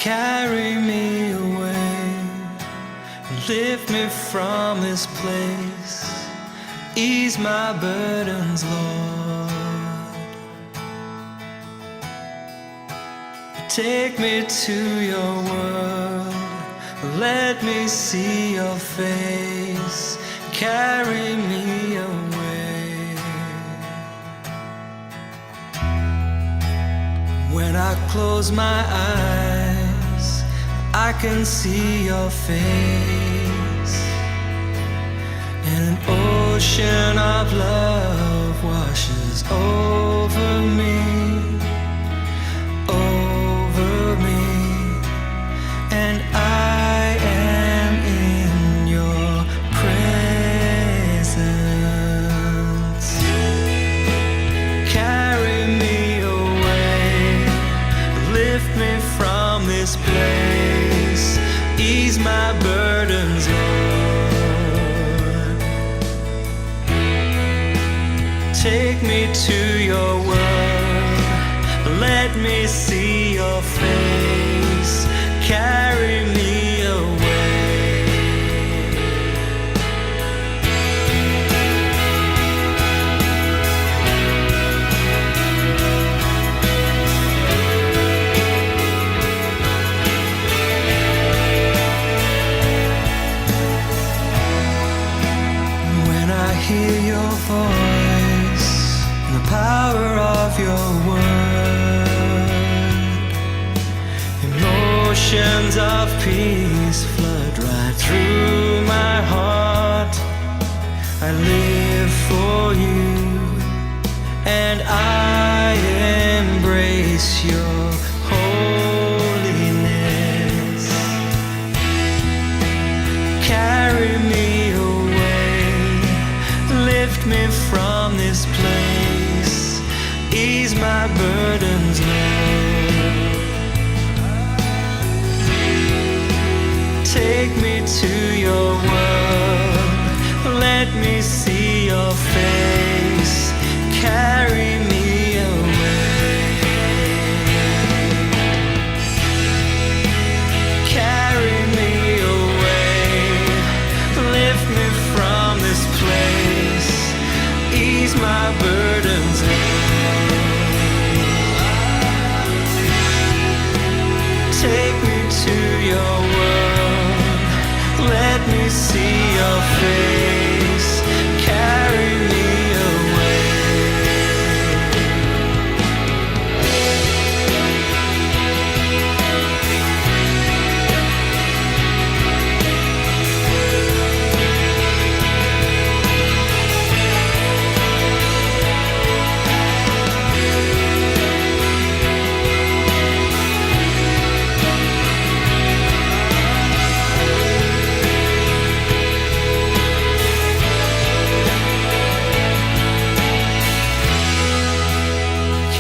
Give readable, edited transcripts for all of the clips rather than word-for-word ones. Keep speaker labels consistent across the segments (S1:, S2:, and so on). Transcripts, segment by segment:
S1: Carry me away, lift me from this place, ease my burdens, Lord. Take me to your world, let me see your face, carry me away. When I close my eyes, I can see your face, and an ocean of love washes over me, and I am in your presence. Carry me away, lift me from this place, ease my burdens, Lord. Take me to your world, let me see your face, carry me away. When I hear your voice and the power of your word, emotions of peace flood right through my heart. I live for you, and I embrace your holiness. Carry me away, lift me from this place, ease my burdens, Lord. Take me to your world, let me see your face, carry me away. Carry me away, lift me from this place, ease my burdens, Lord. Take me to your world, let me see your face, carry me away.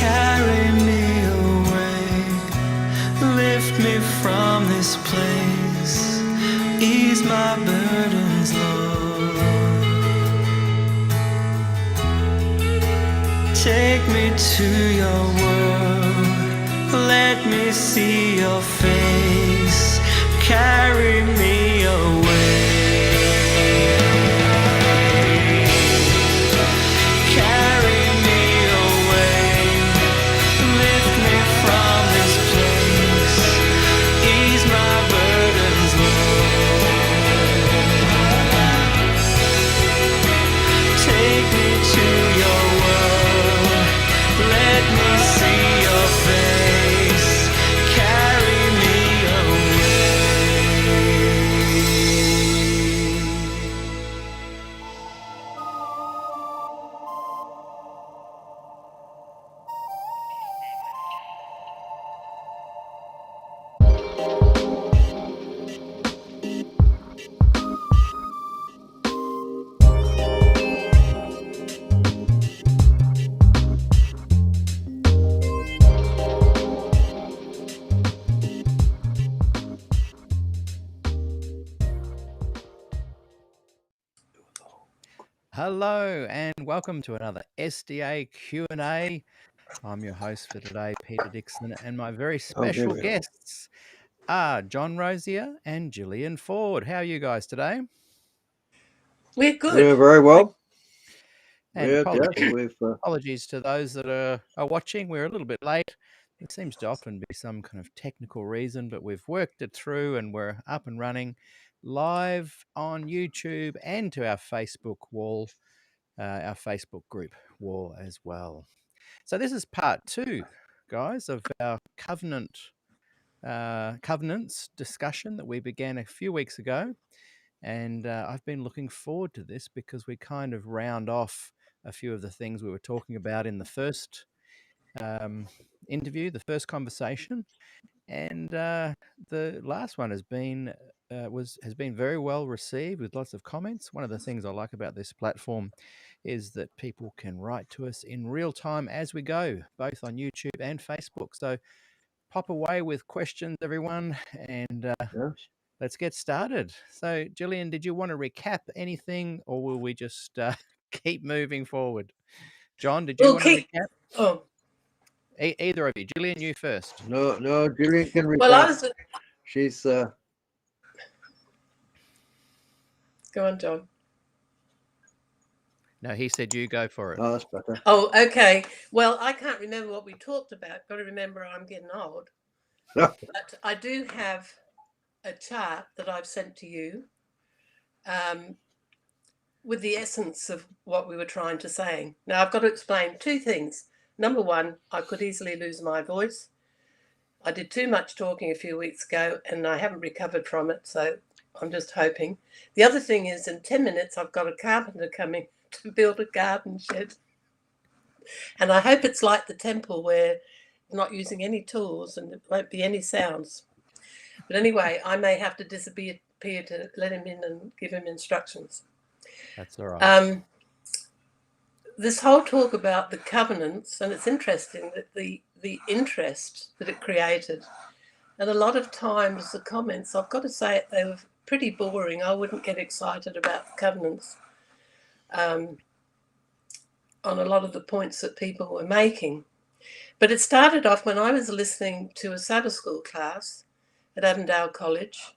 S1: Carry me away, lift me from this place, ease my burdens, Lord. Take me to your world, let me see your face, carry me away. Carry me away, lift me from this place, ease my burdens, Lord. Take me to your world, let me see your face, carry me away.
S2: Hello and welcome to another SDAQ&A. I'm your host for today, Peter Dixon, and my very special guests are John Rosier and Gillian Ford. How are you guys today?
S3: We're good.
S4: We're very well.
S2: And
S4: Yes,
S2: apologies to those that are watching. We're a little bit late. There seems to often be some kind of technical reason, but we've worked it through and we're up and running live on YouTube and to our Facebook wall, our Facebook group wall as well. So this is part 2, guys, of our covenants discussion that we began a few weeks ago. And I've been looking forward to this because we kind of round off a few of the things we were talking about in the first interview, the first conversation. And the last one has been very well received with lots of comments. One of the things I like about this platform is that people can write to us in real time as we go, both on YouTube and Facebook. So pop away with questions, everyone, and let's get started. So, Gillian, did you want to recap anything, or will we just keep moving forward? John, did you want to recap?
S3: Oh,
S2: either of you. Gillian, you first.
S4: No, Gillian can recap.
S3: Well,
S4: She's.
S3: Go on, John.
S2: No, he said you go for it.
S4: Oh, that's better.
S3: Oh, okay. Well, I can't remember what we talked about. Got to remember I'm getting old. But I do have a chart that I've sent to you with the essence of what we were trying to say. Now, I've got to explain 2 things. Number one, I could easily lose my voice. I did too much talking a few weeks ago and I haven't recovered from it, so I'm just hoping. The other thing is in 10 minutes, I've got a carpenter coming to build a garden shed. And I hope it's like the temple where I'm not using any tools and there won't be any sounds. But anyway, I may have to disappear to let him in and give him instructions.
S2: That's all right.
S3: This whole talk about the covenants, and it's interesting that the interest that it created, and a lot of times the comments, I've got to say it, they were pretty boring. I wouldn't get excited about the covenants on a lot of the points that people were making. But it started off when I was listening to a Sabbath school class at Avondale College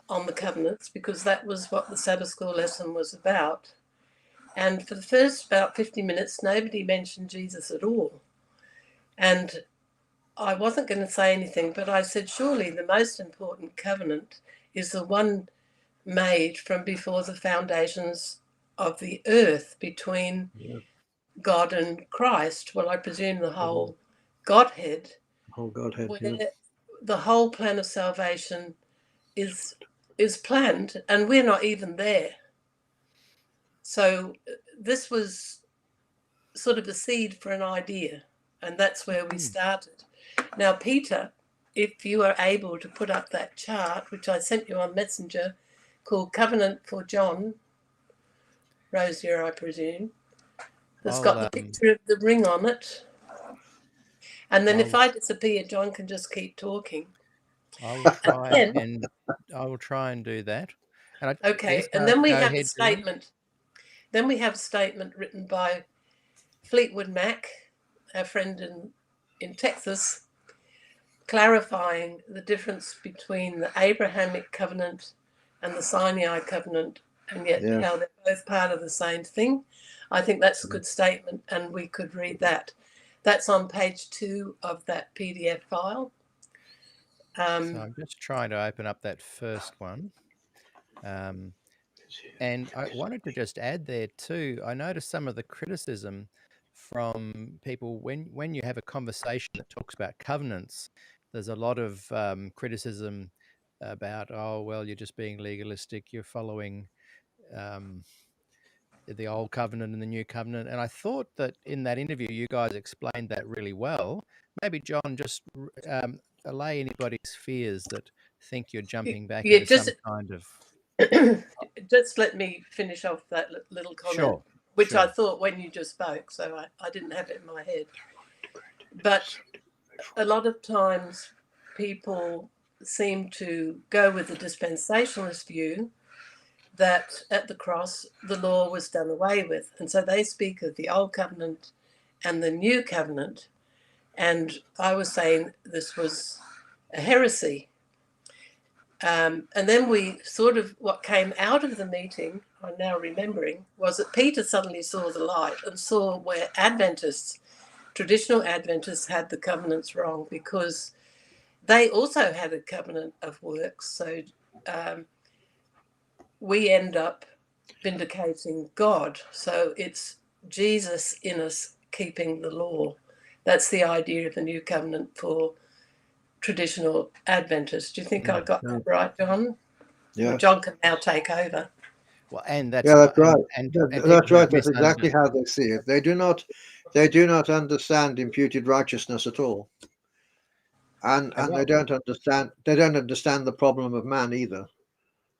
S3: on the covenants, because that was what the Sabbath school lesson was about. And for the first about 50 minutes, nobody mentioned Jesus at all. And I wasn't going to say anything, but I said, surely the most important covenant is the one made from before the foundations of the earth between God and Christ. Well, I presume the whole Godhead.
S4: Whole Godhead,
S3: where the whole plan of salvation is planned, and we're not even there. So this was sort of a seed for an idea, and that's where we started. Now, Peter, if you are able to put up that chart, which I sent you on Messenger, called Covenant for John Rosier, I presume. That's got the picture of the ring on it. And then if I disappear, John can just keep talking.
S2: I will try and do that. And
S3: and then we have a statement. Then we have a statement written by Fleetwood Mac, our friend in Texas, clarifying the difference between the Abrahamic covenant and the Sinai covenant, and yet how they're both part of the same thing. I think that's a good statement, and we could read that. That's on page 2 of that PDF file.
S2: So I'm just trying to open up that first one. And I wanted to just add there too, I noticed some of the criticism from people when you have a conversation that talks about covenants, there's a lot of criticism about, oh, well, you're just being legalistic, you're following the old covenant and the new covenant. And I thought that in that interview, you guys explained that really well. Maybe, John, just allay anybody's fears that think you're jumping back into some kind of...
S3: Just let me finish off that little comment, which I thought when you just spoke, so I didn't have it in my head. But a lot of times people seem to go with the dispensationalist view that at the cross the law was done away with. And so they speak of the old covenant and the new covenant. And I was saying this was a heresy. And then we sort of, what came out of the meeting, I'm now remembering, was that Peter suddenly saw the light and saw where Adventists, traditional Adventists, had the covenants wrong, because they also had a covenant of works. So we end up vindicating God. So it's Jesus in us keeping the law. That's the idea of the new covenant for traditional Adventists. Do you think I got that right, John?
S4: Yeah.
S3: Well, John can now take over.
S2: Well, and that's
S4: Yeah, that's right.
S2: and
S4: That's
S2: people
S4: right.
S2: who
S4: That's exactly how they see it. They do not understand imputed righteousness at all. And they don't understand the problem of man either.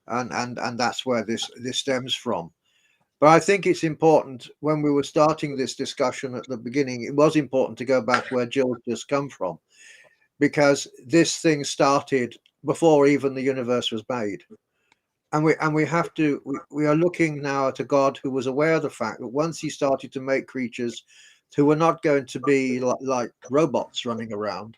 S4: And that's where this stems from. But I think it's important, when we were starting this discussion at the beginning, it was important to go back where Jill's just come from, because this thing started before even the universe was made. And we are looking now at a God who was aware of the fact that once he started to make creatures who were not going to be like robots running around,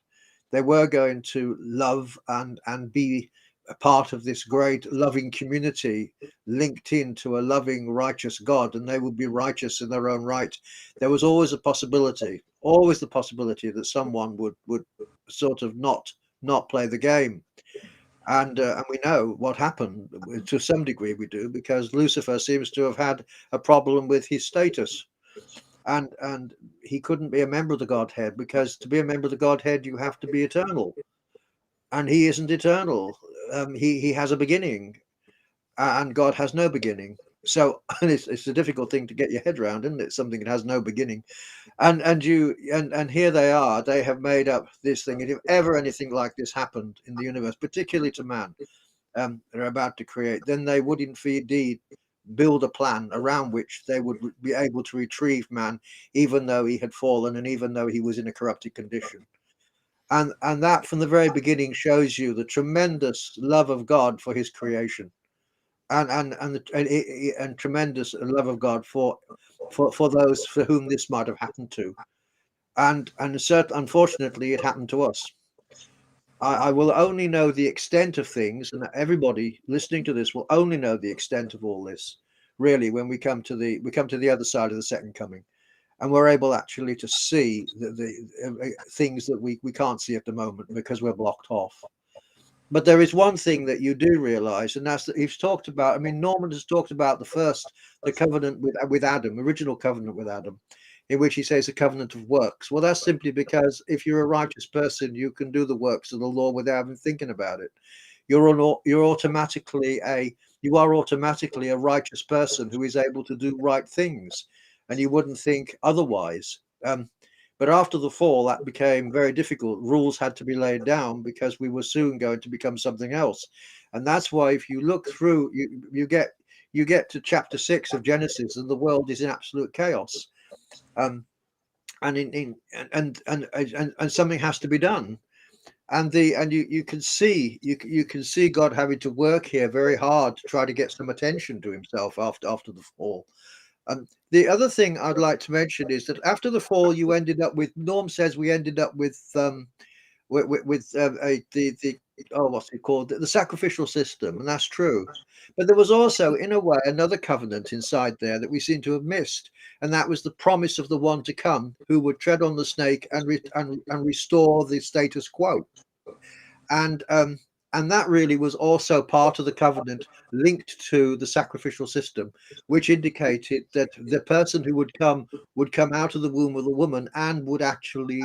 S4: they were going to love and be a part of this great loving community linked into a loving, righteous God, and they would be righteous in their own right. There was always the possibility that someone would sort of not play the game. And we know what happened to some degree. We do, because Lucifer seems to have had a problem with his status, and he couldn't be a member of the Godhead, because to be a member of the Godhead you have to be eternal, and he isn't eternal. He has a beginning, and God has no beginning. So it's a difficult thing to get your head around, isn't it? Something that has no beginning, and here they are. They have made up this thing. And if ever anything like this happened in the universe, particularly to man, they're about to create, then they would indeed build a plan around which they would be able to retrieve man, even though he had fallen and even though he was in a corrupted condition. And that from the very beginning shows you the tremendous love of God for his creation, and tremendous love of God for those for whom this might have happened to. And unfortunately, it happened to us. I will only know the extent of things, and everybody listening to this will only know the extent of all this, really, when we come to the other side of the second coming, and we're able actually to see the things that we can't see at the moment because we're blocked off. But there is one thing that you do realize, and that's that he's talked about. I mean, Norman has talked about the covenant with Adam, original covenant with Adam, in which he says a covenant of works. Well, that's simply because if you're a righteous person, you can do the works of the law without even thinking about it. You are automatically a righteous person who is able to do right things, and you wouldn't think otherwise. But after the fall, that became very difficult. Rules had to be laid down because we were soon going to become something else. And that's why if you look through, you get to chapter 6 of Genesis, and the world is in absolute chaos. And something has to be done. And you can see God having to work here very hard to try to get some attention to himself after the fall. The other thing I'd like to mention is that after the fall, you ended up with, Norm says we ended up with what's it called, the sacrificial system, and that's true. But there was also, in a way, another covenant inside there that we seem to have missed, and that was the promise of the one to come, who would tread on the snake and restore the status quo. And that really was also part of the covenant linked to the sacrificial system, which indicated that the person who would come out of the womb of the woman and would actually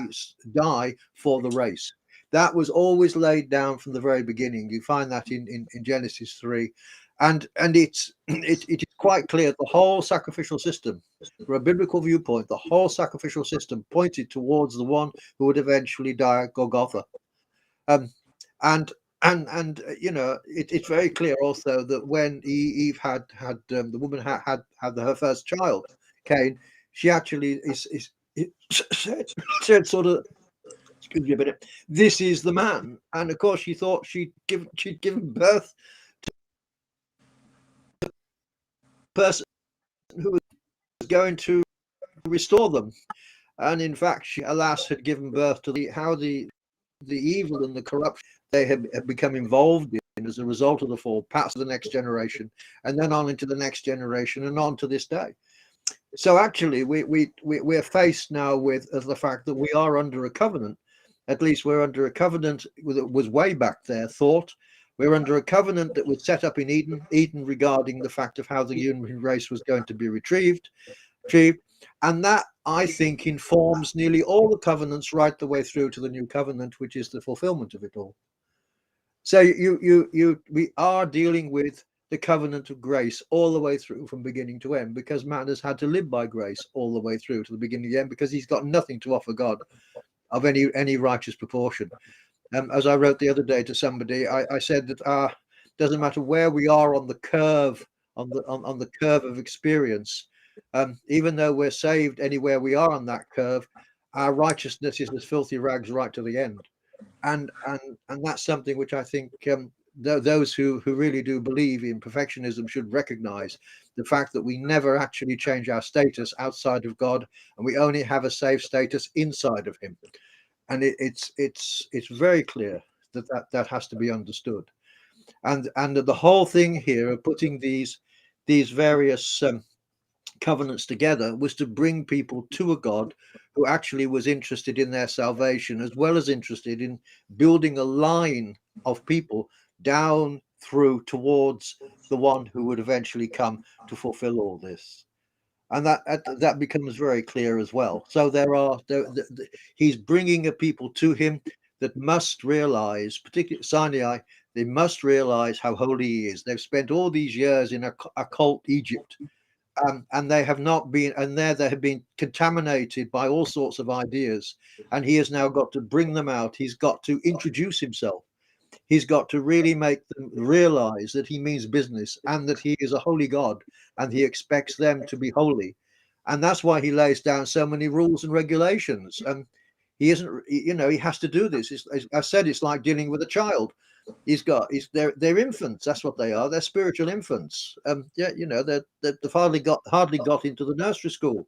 S4: die for the race. That was always laid down from the very beginning. You find that in Genesis 3. And it is quite clear the whole sacrificial system, from a biblical viewpoint, the whole sacrificial system pointed towards the one who would eventually die at Golgotha. And it's very clear also that when Eve had the woman had her first child, Cain, she actually said sort of, excuse me a minute, this is the man. And of course she thought she'd given birth to a person who was going to restore them. And in fact, she, alas, had given birth to the evil and the corruption they had become involved as a result of the fall, passed to the next generation, and then on into the next generation, and on to this day. So actually, we're faced now with the fact that we are under a covenant. At least we're under a covenant that was way back there thought. We're under a covenant that was set up in Eden regarding the fact of how the human race was going to be retrieved. And that, I think, informs nearly all the covenants right the way through to the new covenant, which is the fulfillment of it all. So we are dealing with the covenant of grace all the way through from beginning to end, because man has had to live by grace all the way through to the beginning to the end, because he's got nothing to offer God of any righteous proportion. As I wrote the other day to somebody, I said that doesn't matter where we are on the curve, on the curve of experience, even though we're saved anywhere we are on that curve, our righteousness is as filthy rags right to the end. And that's something which I think those who really do believe in perfectionism should recognize, the fact that we never actually change our status outside of God, and we only have a safe status inside of him. And it's very clear that has to be understood. And the whole thing here of putting these various covenants together was to bring people to a God who actually was interested in their salvation, as well as interested in building a line of people down through towards the one who would eventually come to fulfill all this. And that becomes very clear as well. So he's bringing a people to him that must realize, particularly Sinai, they must realize how holy he is. They've spent all these years in occult Egypt, and they have not been, and they have been contaminated by all sorts of ideas, and he has now got to bring them out. He's got to introduce himself. He's got to really make them realize that he means business, and that he is a holy God, and he expects them to be holy. And that's why he lays down so many rules and regulations. And he isn't, he has to do this. As I said, it's like dealing with a child. They're infants. That's what they are. They're spiritual infants. They've hardly got into the nursery school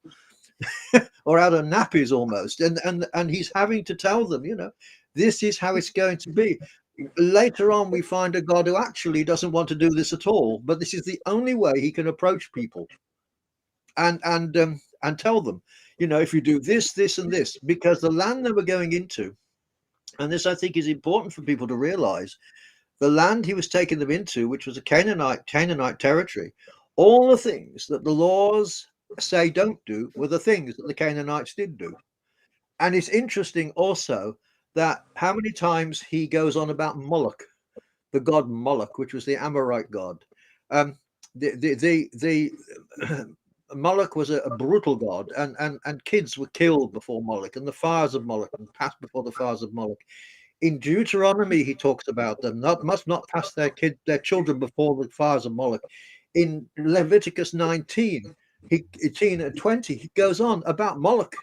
S4: or out of nappies almost. And he's having to tell them, this is how it's going to be. Later on, we find a God who actually doesn't want to do this at all, but this is the only way he can approach people and tell them, if you do this, this, and this, because the land they were going into, and this I think is important for people to realize, the land he was taking them into, which was a Canaanite territory, all the things that the laws say don't do were the things that the Canaanites did do. And it's interesting also that how many times he goes on about Moloch, the god Moloch, which was the Amorite god. Moloch was a brutal god, and kids were killed before Moloch, and the fires of Moloch, and passed before the fires of Moloch. In Deuteronomy, he talks about them must not pass their children before the fires of Moloch. In Leviticus 19, 18 and 20, he goes on about Moloch.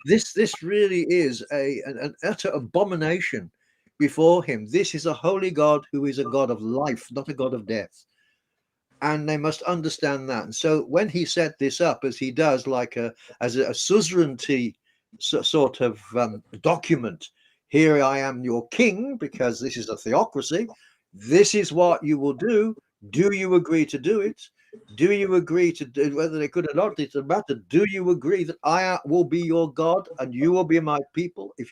S4: This really is an utter abomination before him. This is a holy God who is a God of life, not a God of death. And they must understand that. And so when he set this up, as he does, like as a suzerainty sort of document, here I am your king, because this is a theocracy. This is what you will do. Do you agree to do it? Do you agree to do, whether they could or not, it's a matter. Do you agree that I will be your God and you will be my people? If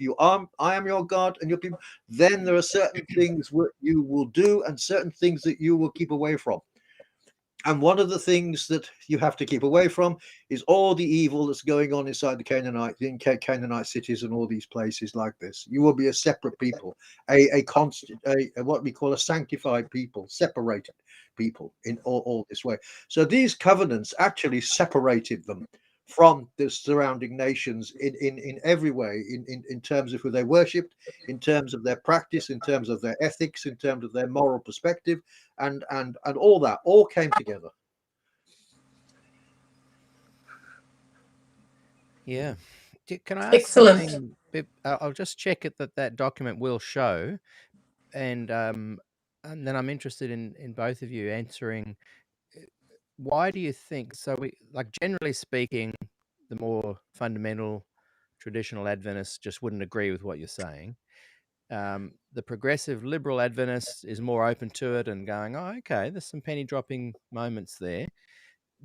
S4: I am your God and your people, then there are certain things you will do and certain things that you will keep away from. And one of the things that you have to keep away from is all the evil that's going on inside the Canaanite cities and all these places like this. You will be a separate people, what we call a sanctified people, separated people in all this way. So these covenants actually separated them from the surrounding nations in every way, in terms of who they worshipped, in terms of their practice, in terms of their ethics, in terms of their moral perspective, and all that all came together.
S2: Yeah. Can I ask
S3: Excellent.
S2: something? I'll just check it that document will show, and then I'm interested in both of you answering. Why do you think so? Generally speaking, the more fundamental traditional Adventists just wouldn't agree with what you're saying. The progressive liberal Adventist is more open to it and going, oh, okay, there's some penny dropping moments there.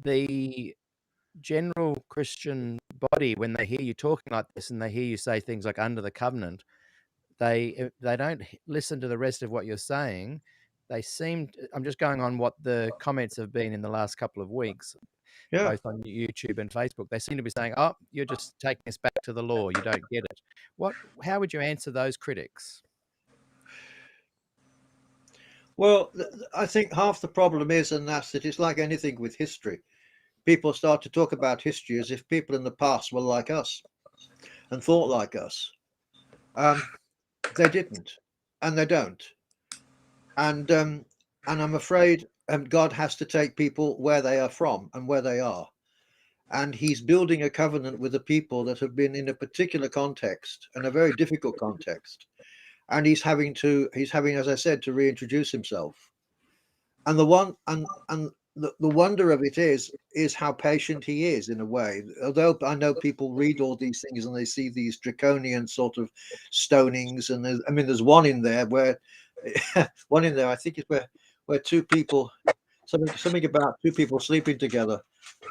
S2: The general Christian body, when they hear you talking like this and they hear you say things like under the covenant, they don't listen to the rest of what you're saying. They seem, I'm just going on what the comments have been in the last couple of weeks, both on YouTube and Facebook. They seem to be saying, oh, you're just taking us back to the law. You don't get it. How would you answer those critics?
S4: Well, I think half the problem is, and that's that it's like anything with history. People start to talk about history as if people in the past were like us and thought like us. They didn't, and they don't. And I'm afraid God has to take people where they are from and where they are. And he's building a covenant with the people that have been in a particular context, and a very difficult context. And he's having, as I said, to reintroduce himself. And the wonder of it is how patient he is in a way. Although I know people read all these things and they see these draconian sort of stonings, and there's one in there where I think it's where two people, something about two people sleeping together.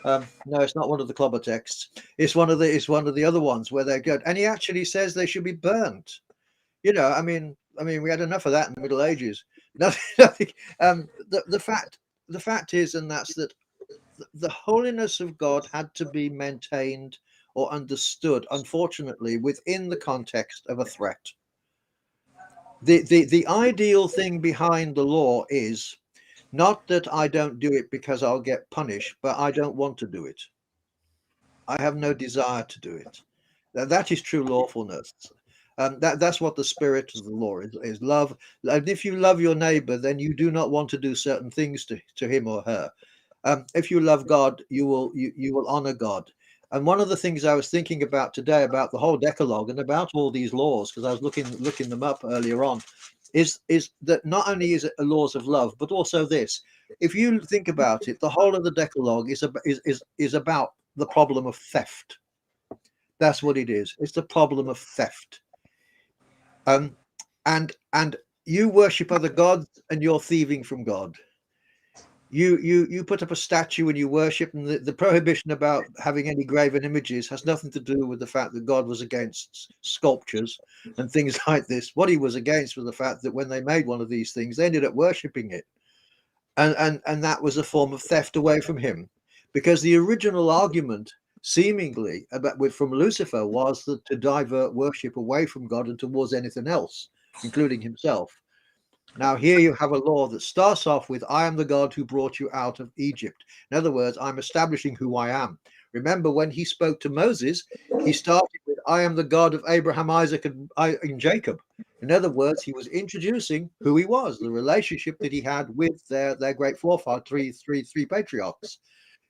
S4: No, it's not one of the clobber texts. It's one of the other ones where they're good, and he actually says they should be burnt. I mean, we had enough of that in the Middle Ages. Nothing. The fact is, and that's that the holiness of God had to be maintained or understood, unfortunately, within the context of a threat. The ideal thing behind the law is not that I don't do it because I'll get punished, but I don't want to do it. I have no desire to do it. That is true lawfulness. That's what the spirit of the law is love. And if you love your neighbor, then you do not want to do certain things to him or her. If you love God, you will honor God. And one of the things I was thinking about today about the whole Decalogue and about all these laws, because I was looking them up earlier on, is that not only is it laws of love, but also this. If you think about it, the whole of the Decalogue is about the problem of theft. That's what it is. It's the problem of theft. And you worship other gods and you're thieving from God. You put up a statue and you worship, and the prohibition about having any graven images has nothing to do with the fact that God was against sculptures and things like this. What he was against was the fact that when they made one of these things, they ended up worshipping it, and that was a form of theft away from him, because the original argument seemingly from Lucifer was that to divert worship away from God and towards anything else, including himself. Now here you have a law that starts off with, I am the God who brought you out of Egypt. In other words, I'm establishing who I am. Remember, when he spoke to Moses, he started with, I am the God of Abraham, Isaac, and Jacob. In other words, he was introducing who he was, the relationship that he had with their great forefather, three patriarchs.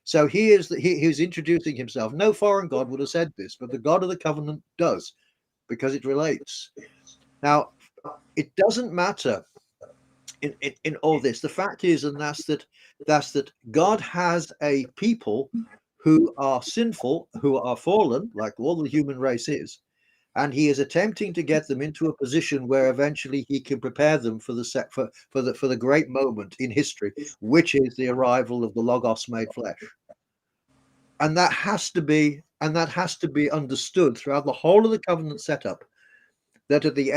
S4: So he's introducing himself. No foreign God would have said this, but the God of the covenant does, because it relates. Now, it doesn't matter in all this. The fact is, and that's that God has a people who are sinful, who are fallen, like all the human race is, and he is attempting to get them into a position where eventually he can prepare them for the great moment in history, which is the arrival of the Logos made flesh. And that has to be understood throughout the whole of the covenant setup, that at the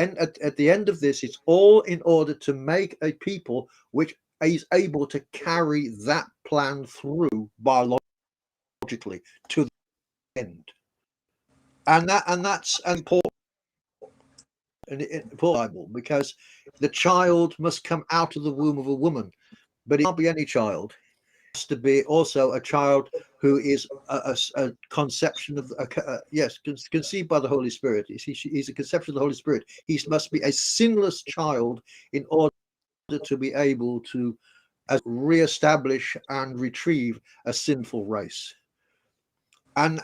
S4: end of this, it's all in order to make a people which is able to carry that plan through biologically to the end. And that's important in the Bible, because the child must come out of the womb of a woman, but it can't be any child. It has to be also a child who is a conception of conceived by the Holy Spirit. He's a conception of the Holy Spirit. He must be a sinless child in order to be able to reestablish and retrieve a sinful race. And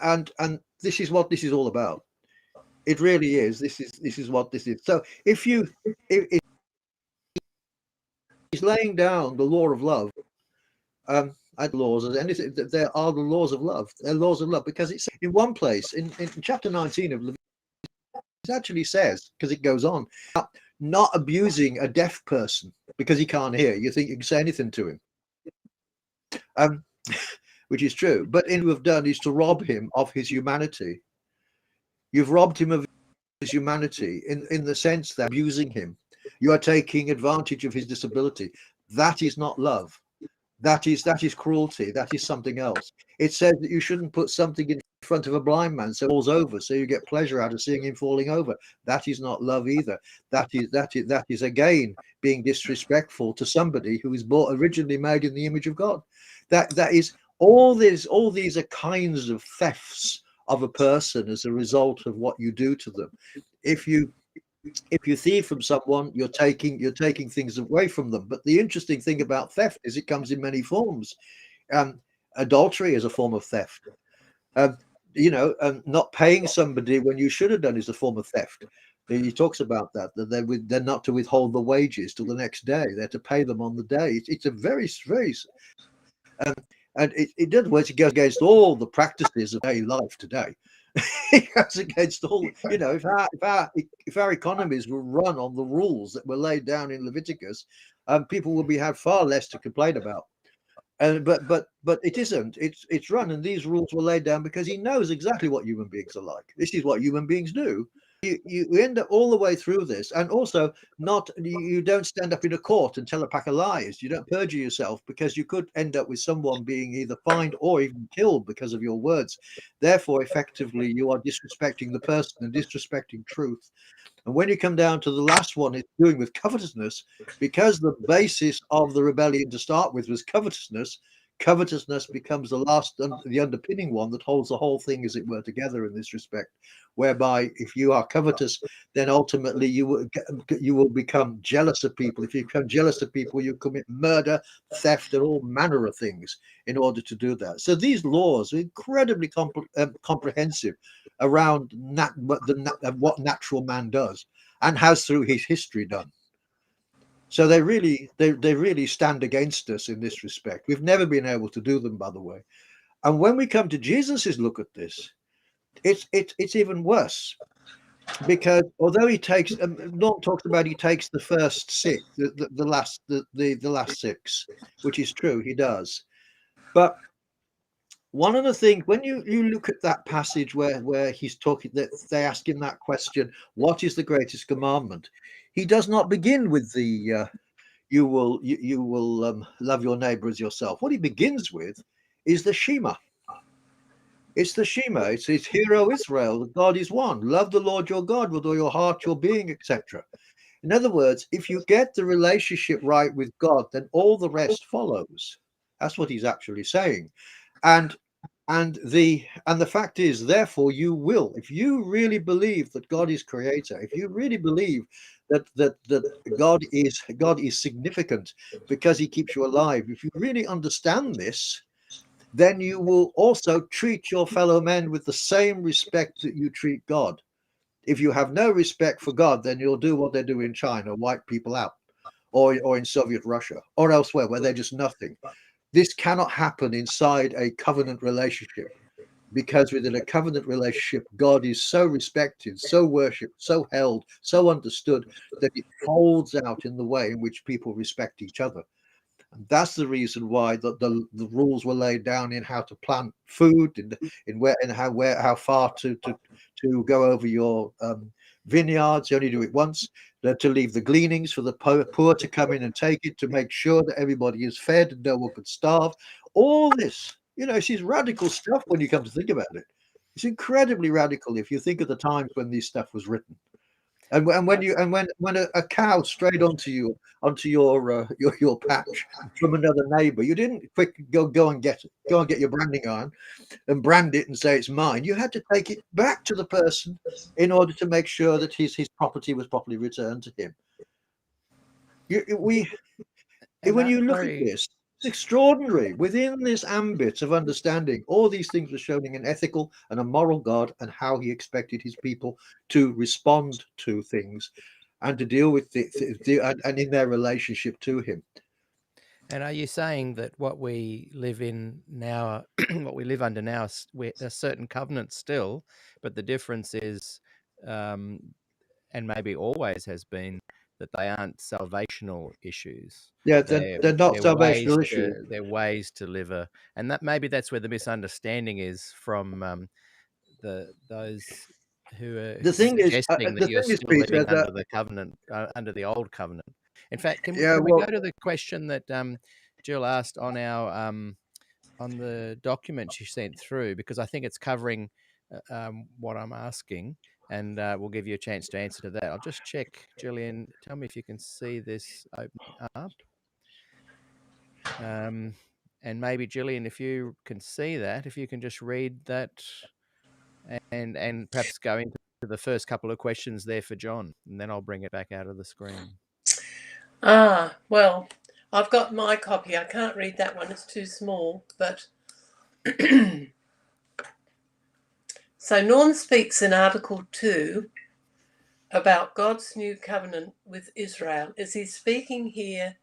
S4: this is what this is all about. It really is. This is what this is. So if he's laying down the law of love, laws as anything, there are the laws of love. They're laws of love, because it's in one place in chapter 19 of Leviticus, it actually says, because it goes on, not abusing a deaf person because he can't hear. You think you can say anything to him, which is true. But what you have done is to rob him of his humanity. You've robbed him of his humanity in the sense that abusing him, you are taking advantage of his disability. That is not love. That is cruelty. That is something else. It says that you shouldn't put something in front of a blind man so he falls over, so you get pleasure out of seeing him falling over. That is not love either. That is again being disrespectful to somebody who is originally made in the image of God. That is all these are kinds of thefts of a person as a result of what you do to them. If you thieve from someone, you're taking things away from them. But the interesting thing about theft is it comes in many forms. Adultery is a form of theft. Not paying somebody when you should have done is a form of theft. He talks about that they're not to withhold the wages till the next day. They're to pay them on the day. It's a very and it does work against all the practices of daily life today. It goes against all, if our economies were run on the rules that were laid down in Leviticus, people would have far less to complain about. But it isn't. It's run, and these rules were laid down because he knows exactly what human beings are like. This is what human beings do. You end up all the way through this, and also you don't stand up in a court and tell a pack of lies. You don't perjure yourself, because you could end up with someone being either fined or even killed because of your words. Therefore, effectively, you are disrespecting the person and disrespecting truth. And when you come down to the last one, it's doing with covetousness, because the basis of the rebellion to start with was covetousness. Covetousness becomes the underpinning one that holds the whole thing, as it were, together in this respect. Whereby, if you are covetous, then ultimately you will become jealous of people. If you become jealous of people, you commit murder, theft, and all manner of things in order to do that. So these laws are incredibly comprehensive around what natural man does and has through his history done. So they really stand against us in this respect. We've never been able to do them, by the way. And when we come to Jesus's look at this, it's even worse, because although he takes, Norton talks about, he takes the first six, the last six, which is true, he does. But one of the things, when you look at that passage where he's talking, that they ask him that question, what is the greatest commandment? He does not begin with the you will love your neighbor as yourself. What he begins with is the Shema. It's the Shema. It's Hear, O Israel, God is one. Love the Lord your God with all your heart, your being, etc. In other words, if you get the relationship right with God, then all the rest follows. That's what he's actually saying. And the fact is, therefore, you will, if you really believe that God is creator, if you really believe that God is significant because he keeps you alive, if you really understand this, then you will also treat your fellow men with the same respect that you treat God. If you have no respect for God, then you'll do what they do in China, wipe people out, or in Soviet Russia, or elsewhere where they're just nothing. This cannot happen inside a covenant relationship, because within a covenant relationship, God is so respected, so worshipped, so held, so understood, that it folds out in the way in which people respect each other. And that's the reason why the rules were laid down in how to plant food, in where and how far to go over your vineyards. You only do it once. To leave the gleanings for the poor to come in and take it, to make sure that everybody is fed and no one could starve. All this, it's radical stuff when you come to think about it. It's incredibly radical if you think of the times when this stuff was written. And when a cow strayed onto your patch from another neighbor, you didn't quick go and get your branding iron and brand it and say it's mine. You had to take it back to the person in order to make sure that his property was properly returned to him. When you look at this, it's extraordinary. Within this ambit of understanding, all these things were showing an ethical and a moral God, and how he expected his people to respond to things and to deal with and in their relationship to him.
S2: And are you saying that what we live in now, what we live under now, a certain covenant still, but the difference is, and maybe always has been, that they aren't salvational issues.
S4: Yeah, they're not salvational issues.
S2: They're ways to live and that maybe that's where the misunderstanding is from those who are
S4: The thing is,
S2: suggesting that you're still
S4: Peter,
S2: living
S4: that
S2: under the covenant, under the old covenant. In fact, can
S4: yeah,
S2: we go
S4: well,
S2: to the question that Jill asked on our on the document she sent through, because I think it's covering what I'm asking, and we'll give you a chance to answer to that. I'll just check, Gillian. Tell me if you can see this opening up. And maybe Gillian, if you can see that, if you can just read that. And perhaps go into the first couple of questions there for John, and then I'll bring it back out of the screen.
S3: Well, I've got my copy. I can't read that one. It's too small. But so Norm speaks in Article 2 about God's new covenant with Israel. Is he speaking here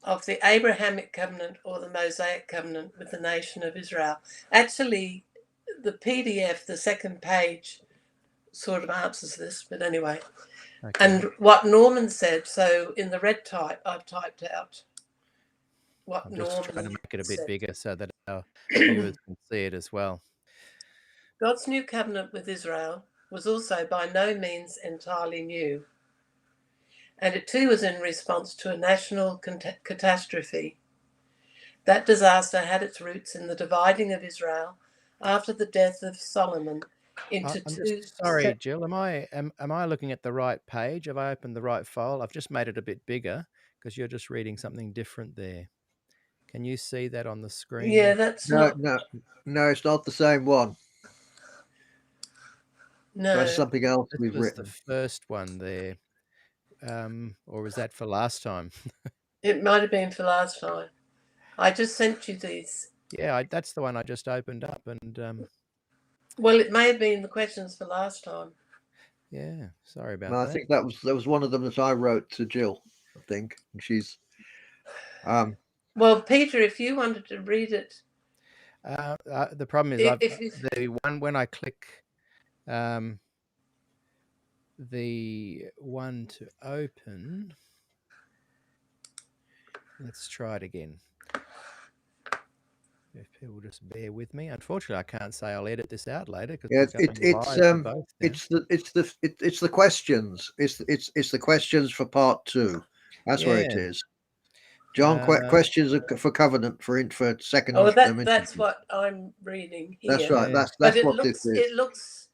S3: of the Abrahamic covenant or the Mosaic covenant with the nation of Israel? Actually, the PDF, the second page, sort of answers this, but anyway.
S2: Okay.
S3: And what Norman said, so in the red type, I've typed out what
S2: I'm just
S3: Norman
S2: trying to make it a bit
S3: said.
S2: bigger so that our viewers can see it as well.
S3: God's new covenant with Israel was also by no means entirely new. And it too was in response to a national catastrophe. That disaster had its roots in the dividing of Israel after the death of Solomon into
S2: I'm
S3: two.
S2: just sorry, Jill. Am I looking at the right page? Have I opened the right file? I've just made it a bit bigger because you're just reading something different there. Can you see that on the screen?
S3: Yeah, that's
S4: no,
S3: not.
S4: no, it's not the same one.
S3: No,
S4: That's something else
S2: This
S4: we've
S2: was
S4: written.
S2: the first one there, or was that for last time?
S3: it might have been for last time. I just sent you these.
S2: Yeah, that's the one I just opened up, and
S3: Well, it may have been the questions for last time.
S2: yeah, sorry about
S4: No, I
S2: that.
S4: think that was one of them that I wrote to Jill. I think and she's.
S3: Well, Peter, if you wanted to read it,
S2: the problem is the one when I click the one to open. Let's try it again. If people just bear with me. Unfortunately, I can't say I'll edit this out later because
S4: it's the questions. It's the questions for part 2. That's where it is. John, questions for covenant for second.
S3: Oh, that's what I'm reading here.
S4: That's right. That's
S3: but
S4: what this is.
S3: It looks.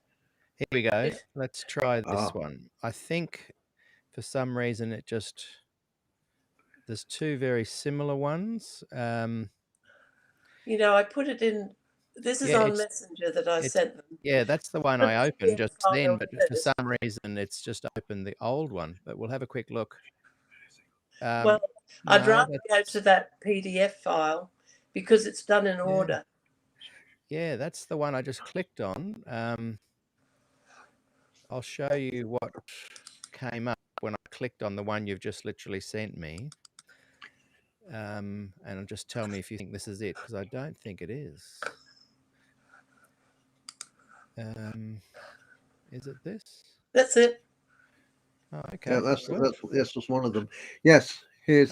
S2: Here we go. Let's try this one. I think for some reason there's two very similar ones.
S3: I put it in. This is on Messenger that I sent them.
S2: Yeah, that's the one I opened just then, but for some reason it's just opened the old one. But we'll have a quick look.
S3: Well, I'd rather go to that PDF file because it's done in order.
S2: Yeah, that's the one I just clicked on. I'll show you what came up when I clicked on the one you've just literally sent me. And just tell me if you think this is it, because I don't think it is. Is it this?
S3: That's it.
S2: Oh, okay.
S4: Yeah, this was one of them. Yes, here's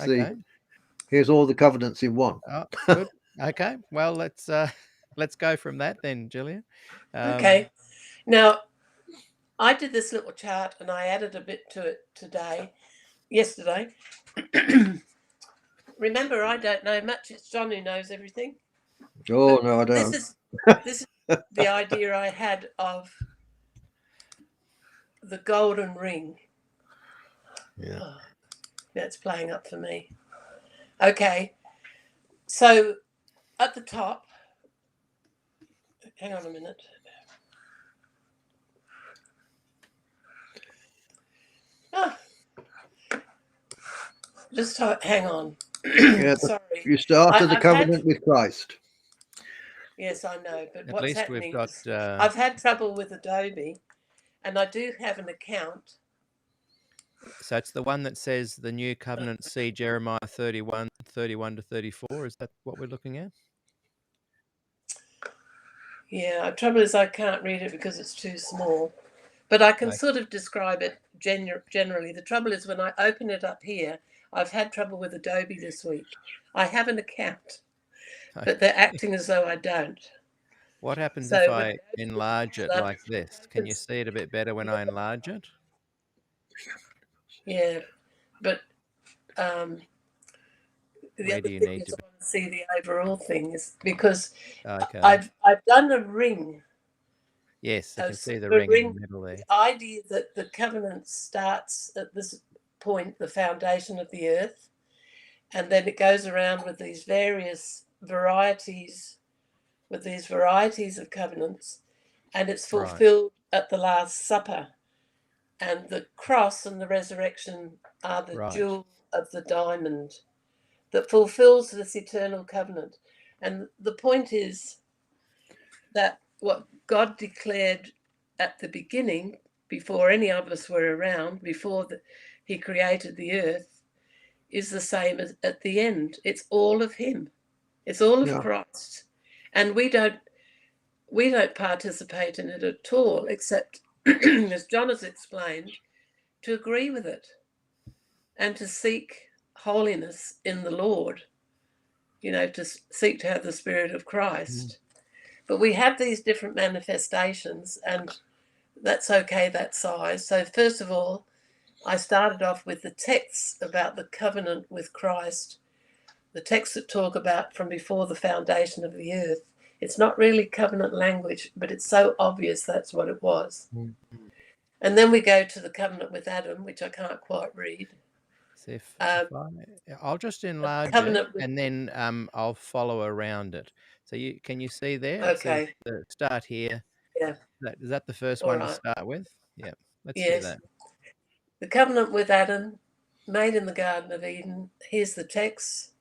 S4: all the covenants in one.
S2: Oh, good. Okay. Well, let's go from that then, Gillian.
S3: Okay. Now, I did this little chart and I added a bit to it yesterday. Remember, I don't know much. It's John who knows everything.
S4: Oh, no, I don't.
S3: This is the idea I had of the golden ring.
S4: Yeah.
S3: Oh, that's playing up for me. Okay. So at the top, hang on a minute. Just hang on.
S4: Yeah,
S3: Sorry.
S4: You started the covenant with Christ.
S3: Yes, I know. But
S2: At
S3: what's
S2: least
S3: happening
S2: we've got.
S3: is I've had trouble with Adobe, and I do have an account.
S2: So it's the one that says the new covenant. See Jeremiah 31 to 34. Is that what we're looking at?
S3: Yeah, the trouble is I can't read it because it's too small. But I can sort of describe it generally. The trouble is when I open it up here, I've had trouble with Adobe this week. I have an account, but they're acting as though I don't.
S2: What happens
S3: So
S2: if
S3: when
S2: I enlarge it like this? Can you see it a bit better when I enlarge it?
S3: Yeah, but the
S2: Where
S3: other
S2: do you
S3: thing
S2: need
S3: is
S2: to
S3: I want to see the overall thing is because
S2: Okay.
S3: I've done a ring.
S2: Yes, I can see the
S3: A
S2: ring in
S3: ring.
S2: the middle there.
S3: The idea that the covenant starts at this point, the foundation of the earth, and then it goes around with these various varieties, of covenants, and it's fulfilled at the Last Supper. And the cross and the resurrection are the jewel of the diamond that fulfills this eternal covenant. And the point is that what God declared at the beginning, before any of us were around, before he created the earth, is the same as at the end. It's all of him. It's all of Christ. And we don't participate in it at all, except, as John has explained, to agree with it and to seek holiness in the Lord, to seek to have the Spirit of Christ. But we have these different manifestations, and that's okay, that size. So first of all, I started off with the texts about the covenant with Christ, the texts that talk about from before the foundation of the earth. It's not really covenant language, but it's so obvious that's what it was. And then we go to the covenant with Adam, which I can't quite read.
S2: So I'll just enlarge it, and then I'll follow around it. So can you see there?
S3: Okay.
S2: It says start here.
S3: Yeah.
S2: Is that the first one to start with? Yeah. Let's do that.
S3: The covenant with Adam, made in the Garden of Eden. Here's the text.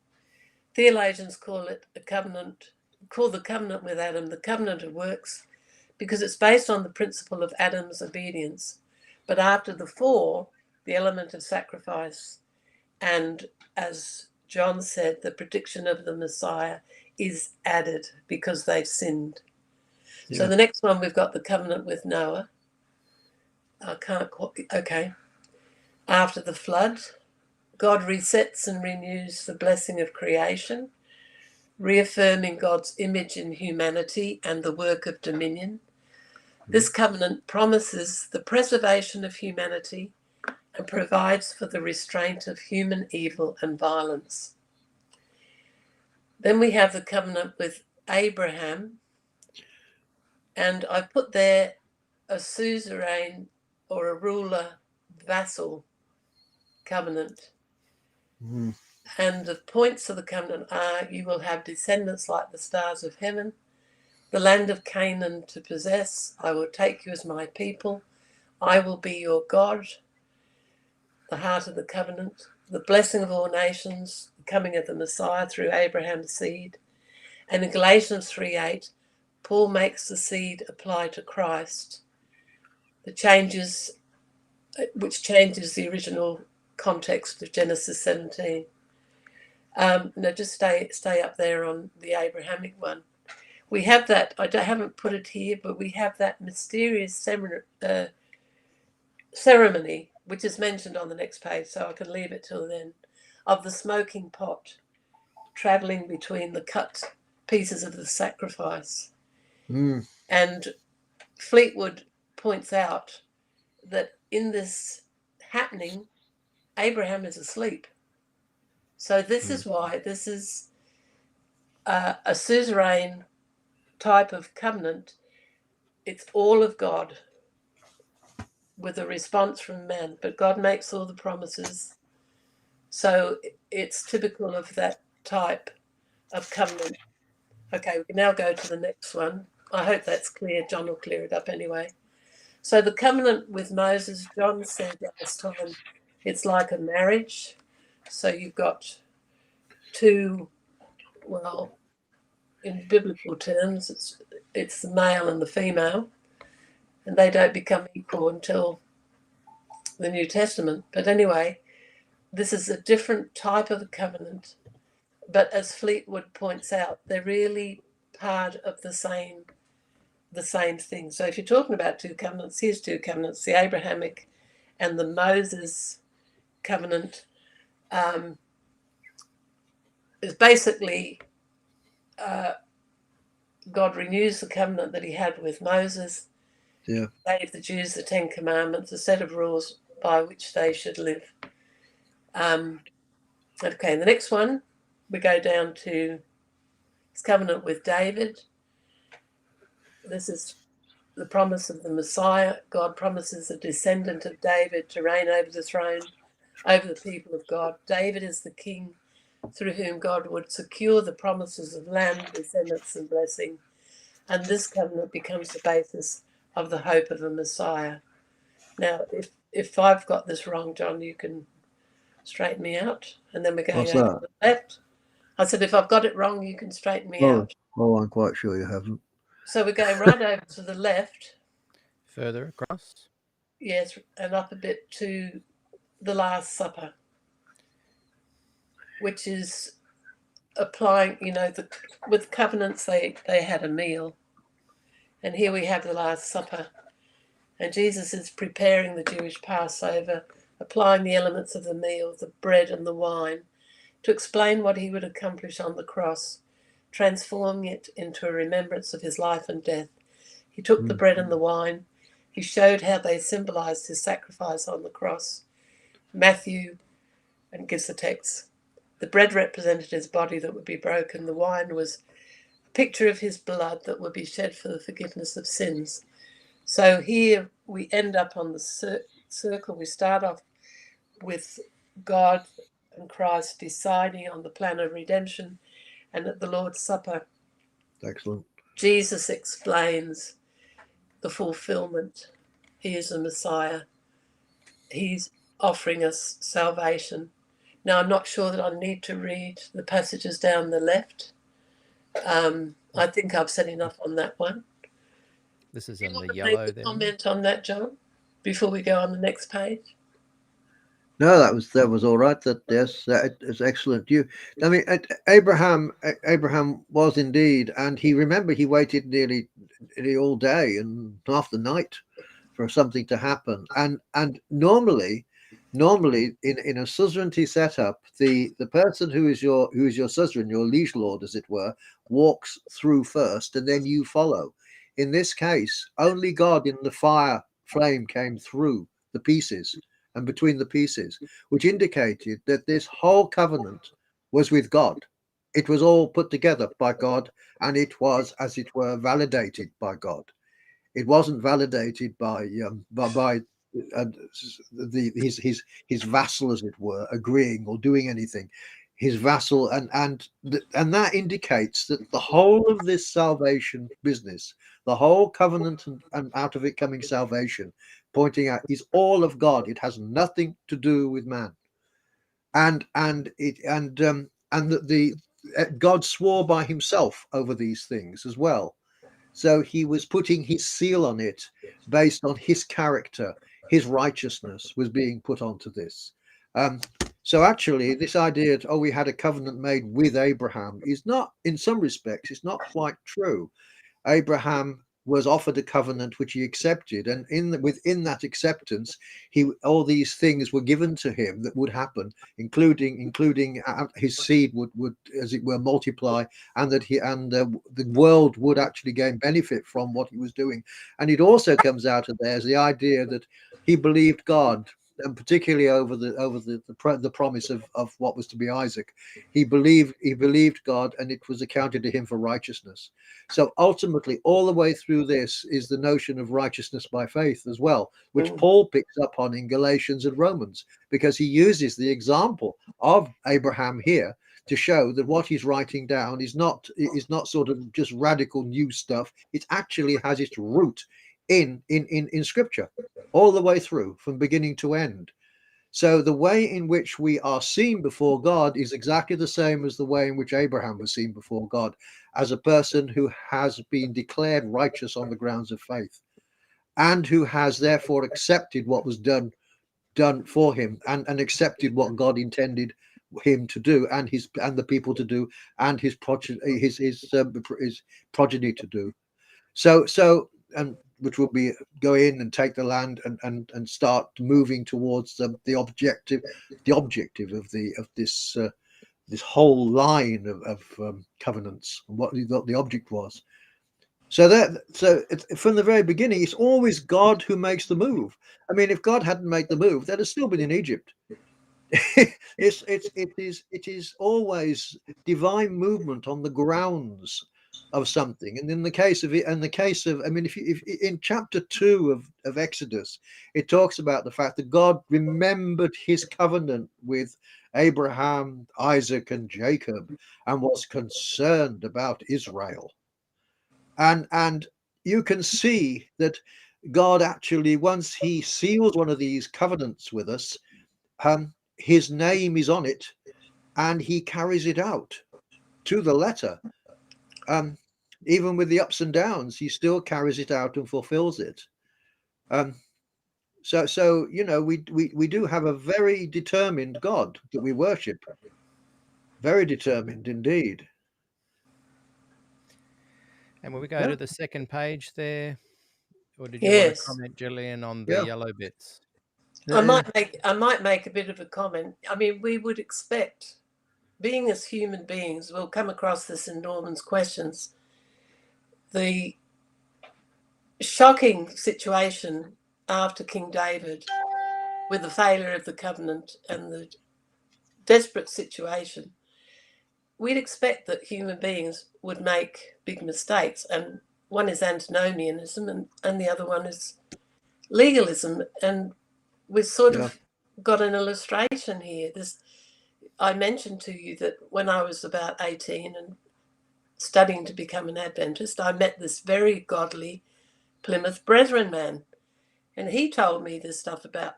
S3: Theologians call the covenant with Adam the covenant of works, because it's based on the principle of Adam's obedience. But after the fall, the element of sacrifice, and as John said, the prediction of the Messiah is added because they've sinned. Yeah. So the next one, we've got the covenant with Noah. After the flood, God resets and renews the blessing of creation, reaffirming God's image in humanity and the work of dominion. This covenant promises the preservation of humanity and provides for the restraint of human evil and violence. Then we have the covenant with Abraham, and I put there a suzerain or a ruler vassal covenant. And the points of the covenant are: you will have descendants like the stars of heaven, the land of Canaan to possess. I will take you as my people. I will be your God. The heart of the covenant, the blessing of all nations, the coming of the Messiah through Abraham's seed. And in Galatians 3:8, Paul makes the seed apply to Christ, which changes the original context of Genesis 17. No, just stay up there on the Abrahamic one. We have that. I haven't put it here, but we have that mysterious ceremony, which is mentioned on the next page, so I can leave it till then, of the smoking pot traveling between the cut pieces of the sacrifice. And Fleetwood points out that in this happening, Abraham is asleep. So this is why this is a suzerain type of covenant. It's all of God with a response from man, but God makes all the promises. So it's typical of that type of covenant. Okay, we can now go to the next one. I hope that's clear. John will clear it up anyway. So the covenant with Moses, John said last time, it's like a marriage. So you've got two, well, in biblical terms, it's the male and the female, and they don't become equal until the New Testament. But anyway, this is a different type of a covenant. But as Fleetwood points out, they're really part of the same the same thing. So if you're talking about two covenants, here's two covenants, the Abrahamic and the Moses covenant. Is basically God renews the covenant that he had with Moses, gave the Jews the 10 Commandments, a set of rules by which they should live. Okay, and the next one, we go down to his covenant with David. This is the promise of the Messiah. God promises a descendant of David to reign over the throne, over the people of God. David is the king through whom God would secure the promises of land, descendants, and blessing. And this covenant becomes the basis of the hope of a Messiah. Now, if I've got this wrong, John, you can straighten me out. And then we're going over to the left. I said, if I've got it wrong, you can straighten me out.
S4: Oh, I'm quite sure you haven't.
S3: So we're going right over to the left.
S2: Further across?
S3: Yes, and up a bit to the Last Supper, which is applying, with covenants, they had a meal. And here we have the Last Supper. And Jesus is preparing the Jewish Passover, applying the elements of the meal, the bread and the wine, to explain what he would accomplish on the cross, transforming it into a remembrance of his life and death. He took the bread and the wine. He showed how they symbolized his sacrifice on the cross. Matthew, and gives the text. The bread represented his body that would be broken. The wine was a picture of his blood that would be shed for the forgiveness of sins. So here we end up on the circle. We start off with God and Christ deciding on the plan of redemption. And at the Lord's Supper,
S4: excellent,
S3: Jesus explains the fulfillment. He is the Messiah. He's offering us salvation. Now, I'm not sure that I need to read the passages down the left. I think I've said enough on that one.
S2: This is in the
S3: Make
S2: yellow
S3: a
S2: there.
S3: comment on that, John, before we go on the next page.
S4: No, that was all right. That is excellent. Abraham was indeed, and he waited nearly all day and half the night for something to happen. And normally in a suzerainty setup, the person who is your suzerain, your liege lord, as it were, walks through first, and then you follow. In this case, only God in the fire flame came through the pieces and between the pieces, which indicated that this whole covenant was with God. It was all put together by God, and it was, as it were, validated by God. It wasn't validated by his vassal, as it were, agreeing or doing anything. His vassal, and that indicates that the whole of this salvation business, the whole covenant and out of it coming salvation, pointing out, is all of God. It has nothing to do with man. And God swore by himself over these things as well. So he was putting his seal on it based on his character. His righteousness was being put onto this. So actually, this idea that, we had a covenant made with Abraham is not, in some respects, it's not quite true. Abraham was offered a covenant which he accepted, and within that acceptance, all these things were given to him that would happen, including his seed would, as it were, multiply, and that the world would actually gain benefit from what he was doing. And it also comes out of there as the idea that he believed God, and particularly over the promise of what was to be Isaac. He believed God, and it was accounted to him for righteousness. So ultimately, all the way through this is the notion of righteousness by faith as well, which Paul picks up on in Galatians and Romans, because he uses the example of Abraham here to show that what he's writing down is not sort of just radical new stuff. It actually has its root in Scripture, all the way through, from beginning to end. So the way in which we are seen before God is exactly the same as the way in which Abraham was seen before God, as a person who has been declared righteous on the grounds of faith, and who has therefore accepted what was done for him, and accepted what God intended him to do, and the people to do, and his progeny to do. And which will be go in and take the land and start moving towards the objective of this whole line of covenants and what the object was. So from the very beginning, it's always God who makes the move. I mean, if God hadn't made the move, they'd have still been in Egypt. It is always divine movement on the grounds of something. And in the case of I mean, if in chapter 2 of Exodus, it talks about the fact that God remembered his covenant with Abraham, Isaac, and Jacob, and was concerned about Israel. And you can see that God actually, once he seals one of these covenants with us, his name is on it, and he carries it out to the letter. Even with the ups and downs, he still carries it out and fulfills it. So we do have a very determined God that we worship. Very determined indeed.
S2: And will we go to the second page there? Or did you want to
S3: Yes.
S2: comment, Gillian, on the yellow bits?
S3: I might make a bit of a comment. I mean, we would expect, being as human beings, we'll come across this in Norman's questions, the shocking situation after King David with the failure of the covenant and the desperate situation. We'd expect that human beings would make big mistakes, and one is antinomianism and the other one is legalism. And we've sort of got an illustration here. I mentioned to you that when I was about 18 and studying to become an Adventist, I met this very godly Plymouth Brethren man, and he told me this stuff about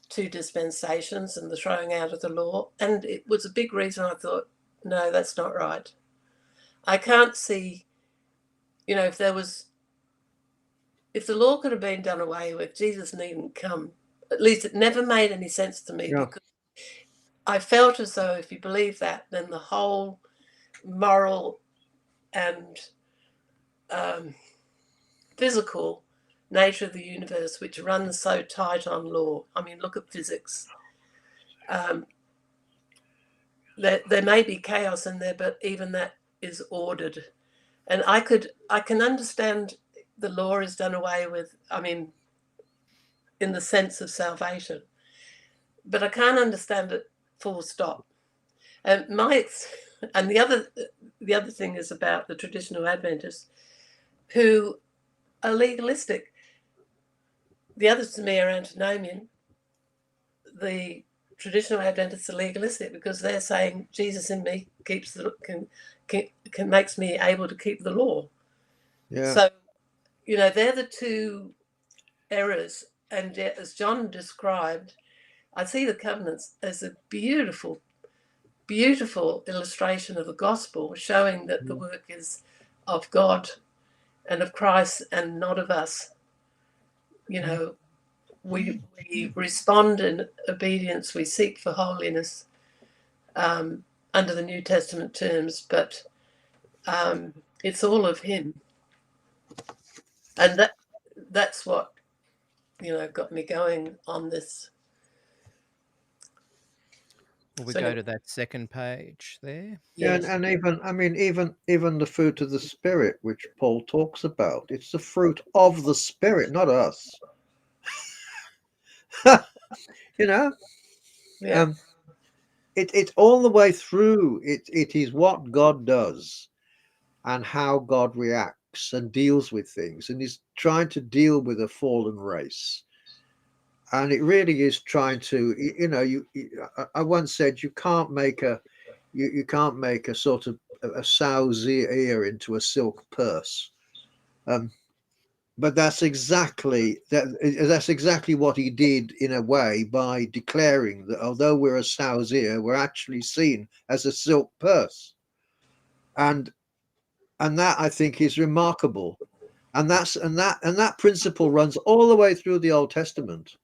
S3: 2 dispensations and the throwing out of the law, and it was a big reason I thought, no, that's not right. I can't see, if the law could have been done away with, Jesus needn't come. At least it never made any sense to me, because I felt as though if you believe that, then the whole moral and physical nature of the universe, which runs so tight on law. I mean, look at physics. There may be chaos in there, but even that is ordered. And I can understand the law is done away with, I mean, in the sense of salvation, but I can't understand it full stop. And the other thing is about the traditional Adventists who are legalistic. The others to me are antinomian. The traditional Adventists are legalistic because they're saying Jesus in me makes me able to keep the law.
S4: Yeah.
S3: So, they're the two errors. And yet, as John described, I see the covenants as a beautiful, beautiful illustration of the gospel, showing that the work is of God and of Christ and not of us. We respond in obedience, we seek for holiness under the New Testament terms, but it's all of him. And that's what, got me going on this.
S2: Will we go to that second page there?
S3: Yes.
S4: And even the fruit of the Spirit, which Paul talks about, it's the fruit of the Spirit, not us.
S3: Yeah.
S4: It's all the way through. It is what God does and how God reacts and deals with things, and he's trying to deal with a fallen race. And it really is trying to, I once said you can't make a sort of a sow's ear into a silk purse. But that's exactly what he did in a way, by declaring that although we're a sow's ear, we're actually seen as a silk purse. And that, I think, is remarkable. And that principle runs all the way through the Old Testament.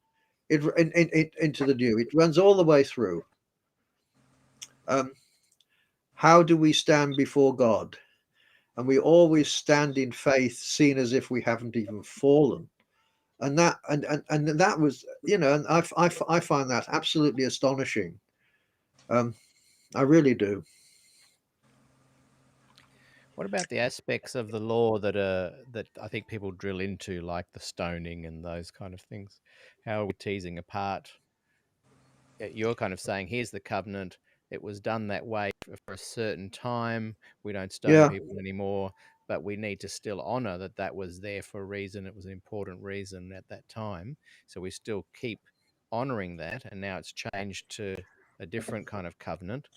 S4: Into the New. It runs all the way through. How do we stand before God? and we always stand in faith, seen as if we haven't even fallen. And that and that was, you know, and I find that absolutely astonishing. I really do.
S2: What about the aspects of the law that I think people drill into, like the stoning and those kind of things? How are we teasing apart? You're kind of saying, here's the covenant. It was done that way for a certain time. We don't stone
S4: Yeah,
S2: people anymore, but we need to still honor that that was there for a reason. It was an important reason at that time. So we still keep honoring that. And now it's changed to a different kind of covenant.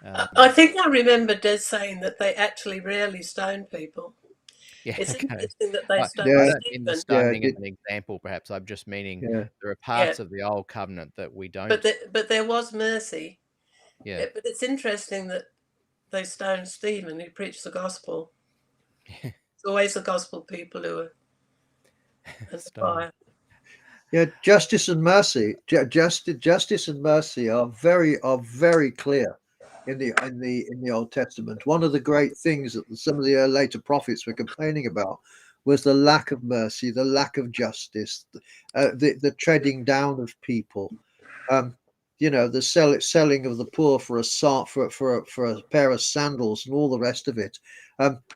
S3: I think I remember Des saying that they actually rarely stone people.
S2: Yeah,
S3: It's
S2: okay.
S3: interesting that they stoned
S2: I
S4: yeah,
S2: don't mean the
S3: Stephen.
S4: yeah,
S2: stoning as an example, perhaps. I'm just meaning
S4: yeah.
S2: there are
S3: Yeah,
S2: parts of the old covenant that we
S3: but
S2: don't.
S3: but there was mercy.
S2: Yeah.
S3: Yeah, but it's interesting that they stoned Stephen, who preached the gospel. It's always the gospel people who are in the
S2: Stone.
S3: fire.
S4: Yeah, justice and mercy, justice and mercy are very clear in the Old Testament. One of the great things that some of the later prophets were complaining about was the lack of mercy, the lack of justice, the treading down of people. Um, you know, the selling of the poor for a pair of sandals and all the rest of it.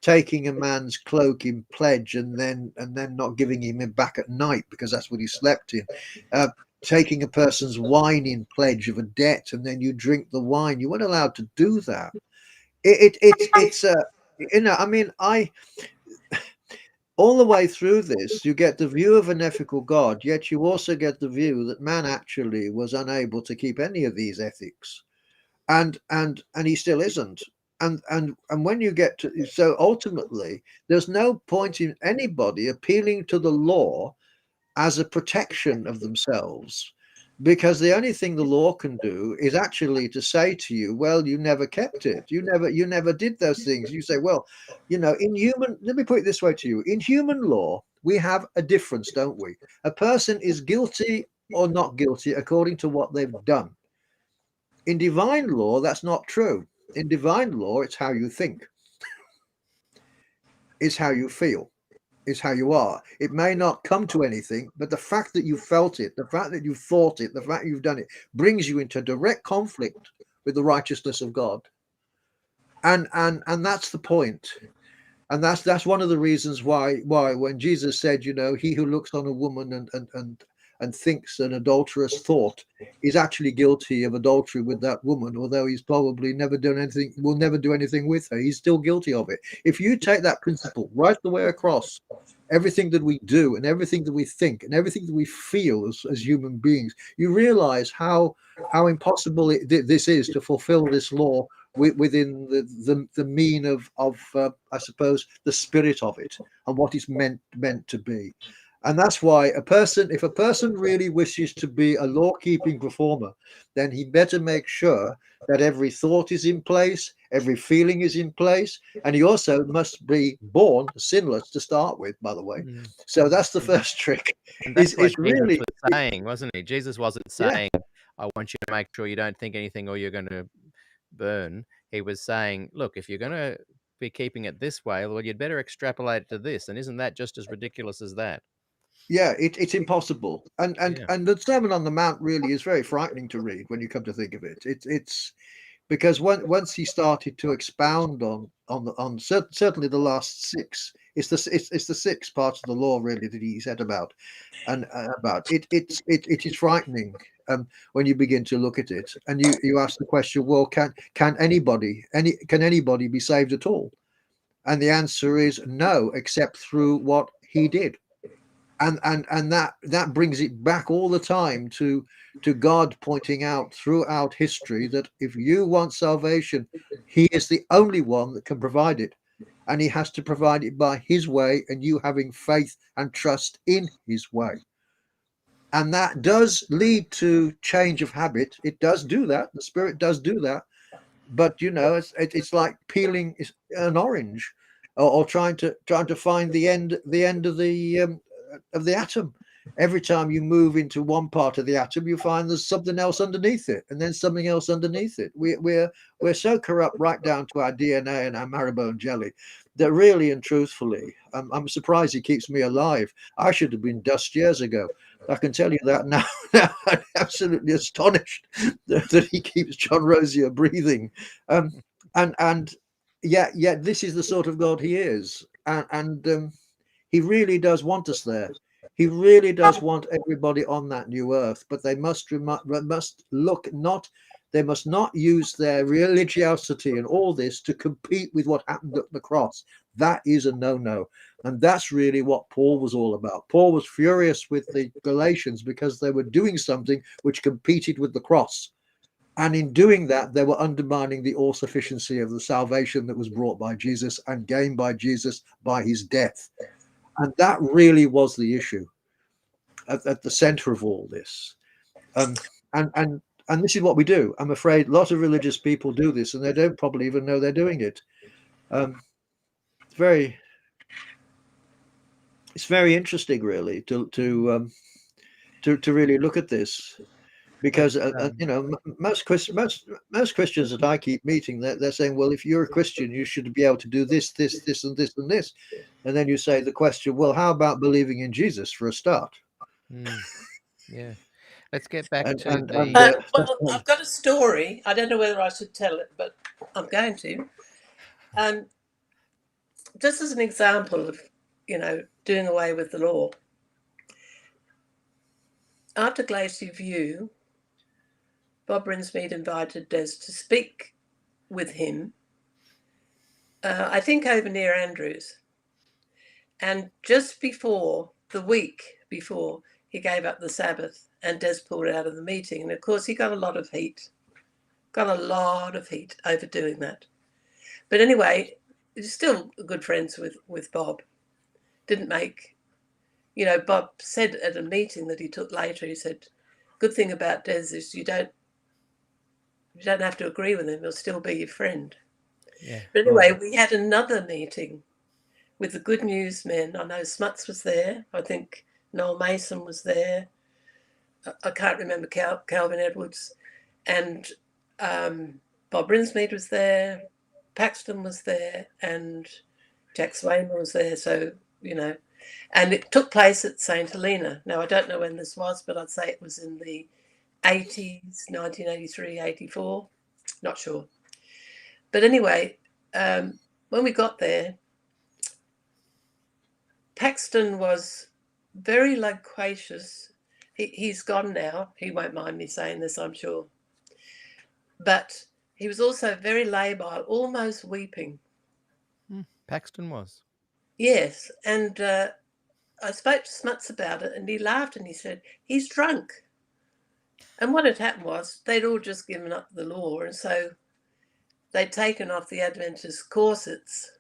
S4: Taking a man's cloak in pledge and then not giving him back at night because that's what he slept in. Taking a person's wine in pledge of a debt and then you drink the wine. You weren't allowed to do that. It's you know, I mean, all the way through this, you get the view of an ethical God, yet you also get the view that man actually was unable to keep any of these ethics, and he still isn't. And when you get to, so ultimately, there's no point in anybody appealing to the law as a protection of themselves, because the only thing the law can do is actually to say to you, well, you never kept it, you never did those things. You say, well, you know, in human, let me put it this way to you, in human law we have a difference, don't we? A person is guilty or not guilty according to what they've done. In divine law, that's not true. In divine law, it's how you think, it's how you feel, is how you are. It may not come to anything, but the fact that you felt it, the fact that you thought it, the fact you've done it brings you into direct conflict with the righteousness of God. And that's the point. And that's one of the reasons why when Jesus said, you know, he who looks on a woman and thinks an adulterous thought is actually guilty of adultery with that woman, although he's probably never done anything, will never do anything with her, he's still guilty of it. If you take that principle right the way across, everything that we do and everything that we think and everything that we feel as human beings, you realize how impossible this is to fulfill this law within the mean of I suppose the spirit of it and what it's meant to be. And that's why if a person really wishes to be a law-keeping performer, then he better make sure that every thought is in place, every feeling is in place, and he also must be born sinless to start with, by the way. So that's the first trick.
S2: And that's what
S4: It's
S2: Jesus
S4: really,
S2: was saying, wasn't he? Jesus wasn't
S4: yeah,
S2: saying, I want you to make sure you don't think anything or you're going to burn. He was saying, look, if you're going to be keeping it this way, well, you'd better extrapolate it to this. And isn't that just as ridiculous as that?
S4: yeah, it's impossible. And
S2: Yeah.
S4: the Sermon on the Mount really is very frightening to read when you come to think of it. It's because once he started to expound on certainly the last six, it's the six parts of the law really that he said about, and about it. It is frightening when you begin to look at it, and you ask the question, well, can anybody be saved at all? And the answer is no, except through what he did. And that brings it back all the time to God pointing out throughout history that if you want salvation, he is the only one that can provide it, and he has to provide it by his way, and you having faith and trust in his way. And that does lead to change of habit. It does do that. The Spirit does do that. But you know, it's like peeling an orange, or trying to find the end of the atom. Every time you move into one part of the atom, you find there's something else underneath it, and then something else underneath it. We're so corrupt right down to our DNA and our marrow-bone jelly that really and truthfully, I'm surprised he keeps me alive. I should have been dust years ago. I can tell you that now. Now I'm absolutely astonished that he keeps John Rosier breathing. And yet this is the sort of God he is, and he really does want us there. He really does want everybody on that new earth, but they must look not. They must not use their religiosity and all this to compete with what happened at the cross. That is a no-no. And that's really what Paul was all about. Paul was furious with the Galatians because they were doing something which competed with the cross. And in doing that, they were undermining the all-sufficiency of the salvation that was brought by Jesus and gained by Jesus by his death. And that really was the issue at the center of all this. And this is what we do. I'm afraid a lot of religious people do this, and they don't probably even know they're doing it. It's very interesting, really, to really look at this, because you know, most Christians that I keep meeting, they're saying, well, if you're a Christian, you should be able to do this, and this, and this. And then you say the question, well, how about believing in Jesus for a start?
S2: Yeah. Let's get back to
S3: well, I've got a story. I don't know whether I should tell it, but I'm going to. Just as an example of, you know, doing away with the law. After Glacier View, Bob Rinsmead invited Des to speak with him, I think over near Andrews. And just before, the week before, he gave up the Sabbath and Des pulled out of the meeting. And of course, he got a lot of heat over doing that. But anyway, he's still good friends with Bob. Didn't make, you know, Bob said at a meeting that he took later, he said, good thing about Des is you don't have to agree with him, he'll still be your friend.
S2: Yeah.
S3: But anyway, we had another meeting with the Good News men. I know Smuts was there. I think Noel Mason was there. I can't remember Calvin Edwards. And Bob Rinsmead was there. Paxton was there. And Jack Swain was there. So, you know. And it took place at St. Helena. Now, I don't know when this was, but I'd say it was in the 80s, 1983, 84. Not sure. But anyway, when we got there, Paxton was very loquacious. He's gone now. He won't mind me saying this, I'm sure. But he was also very labile, almost weeping.
S2: Paxton was.
S3: Yes. And I spoke to Smuts about it, and he laughed and he said, he's drunk. And what had happened was they'd all just given up the law. And so they'd taken off the Adventist corsets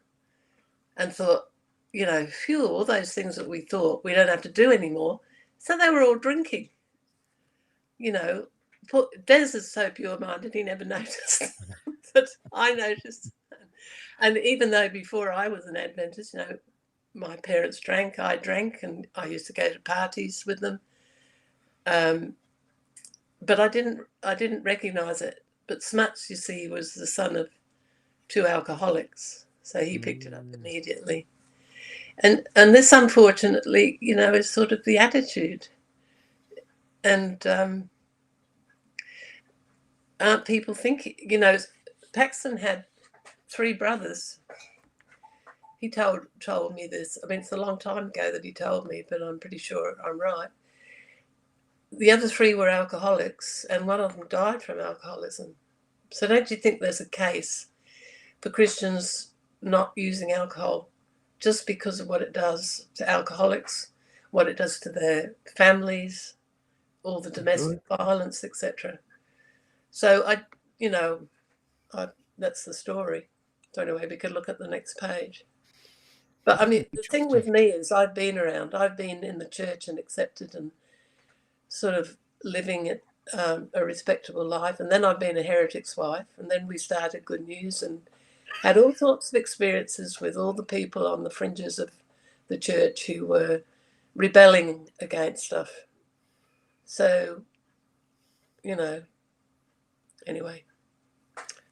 S3: and thought, you know, phew, all those things that we thought we don't have to do anymore. So they were all drinking. You know, Des is so pure-minded, he never noticed. But I noticed. And even though before I was an Adventist, you know, my parents drank, I drank, and I used to go to parties with them. But I didn't recognise it. But Smuts, you see, was the son of two alcoholics. So he picked it up immediately. And this, unfortunately, you know, is sort of the attitude. And aren't people thinking, you know, Paxton had 3 brothers. He told me this. I mean, it's a long time ago that he told me, but I'm pretty sure I'm right. The other 3 were alcoholics, and one of them died from alcoholism. So don't you think there's a case for Christians not using alcohol just because of what it does to alcoholics, what it does to their families, all the domestic violence, etc. So that's the story. So anyway, we could look at the next page. But I mean, the thing with me is I've been around. I've been in the church and accepted and sort of living it, a respectable life. And then I've been a heretic's wife. And then we started Good News and had all sorts of experiences with all the people on the fringes of the church who were rebelling against stuff. So, anyway,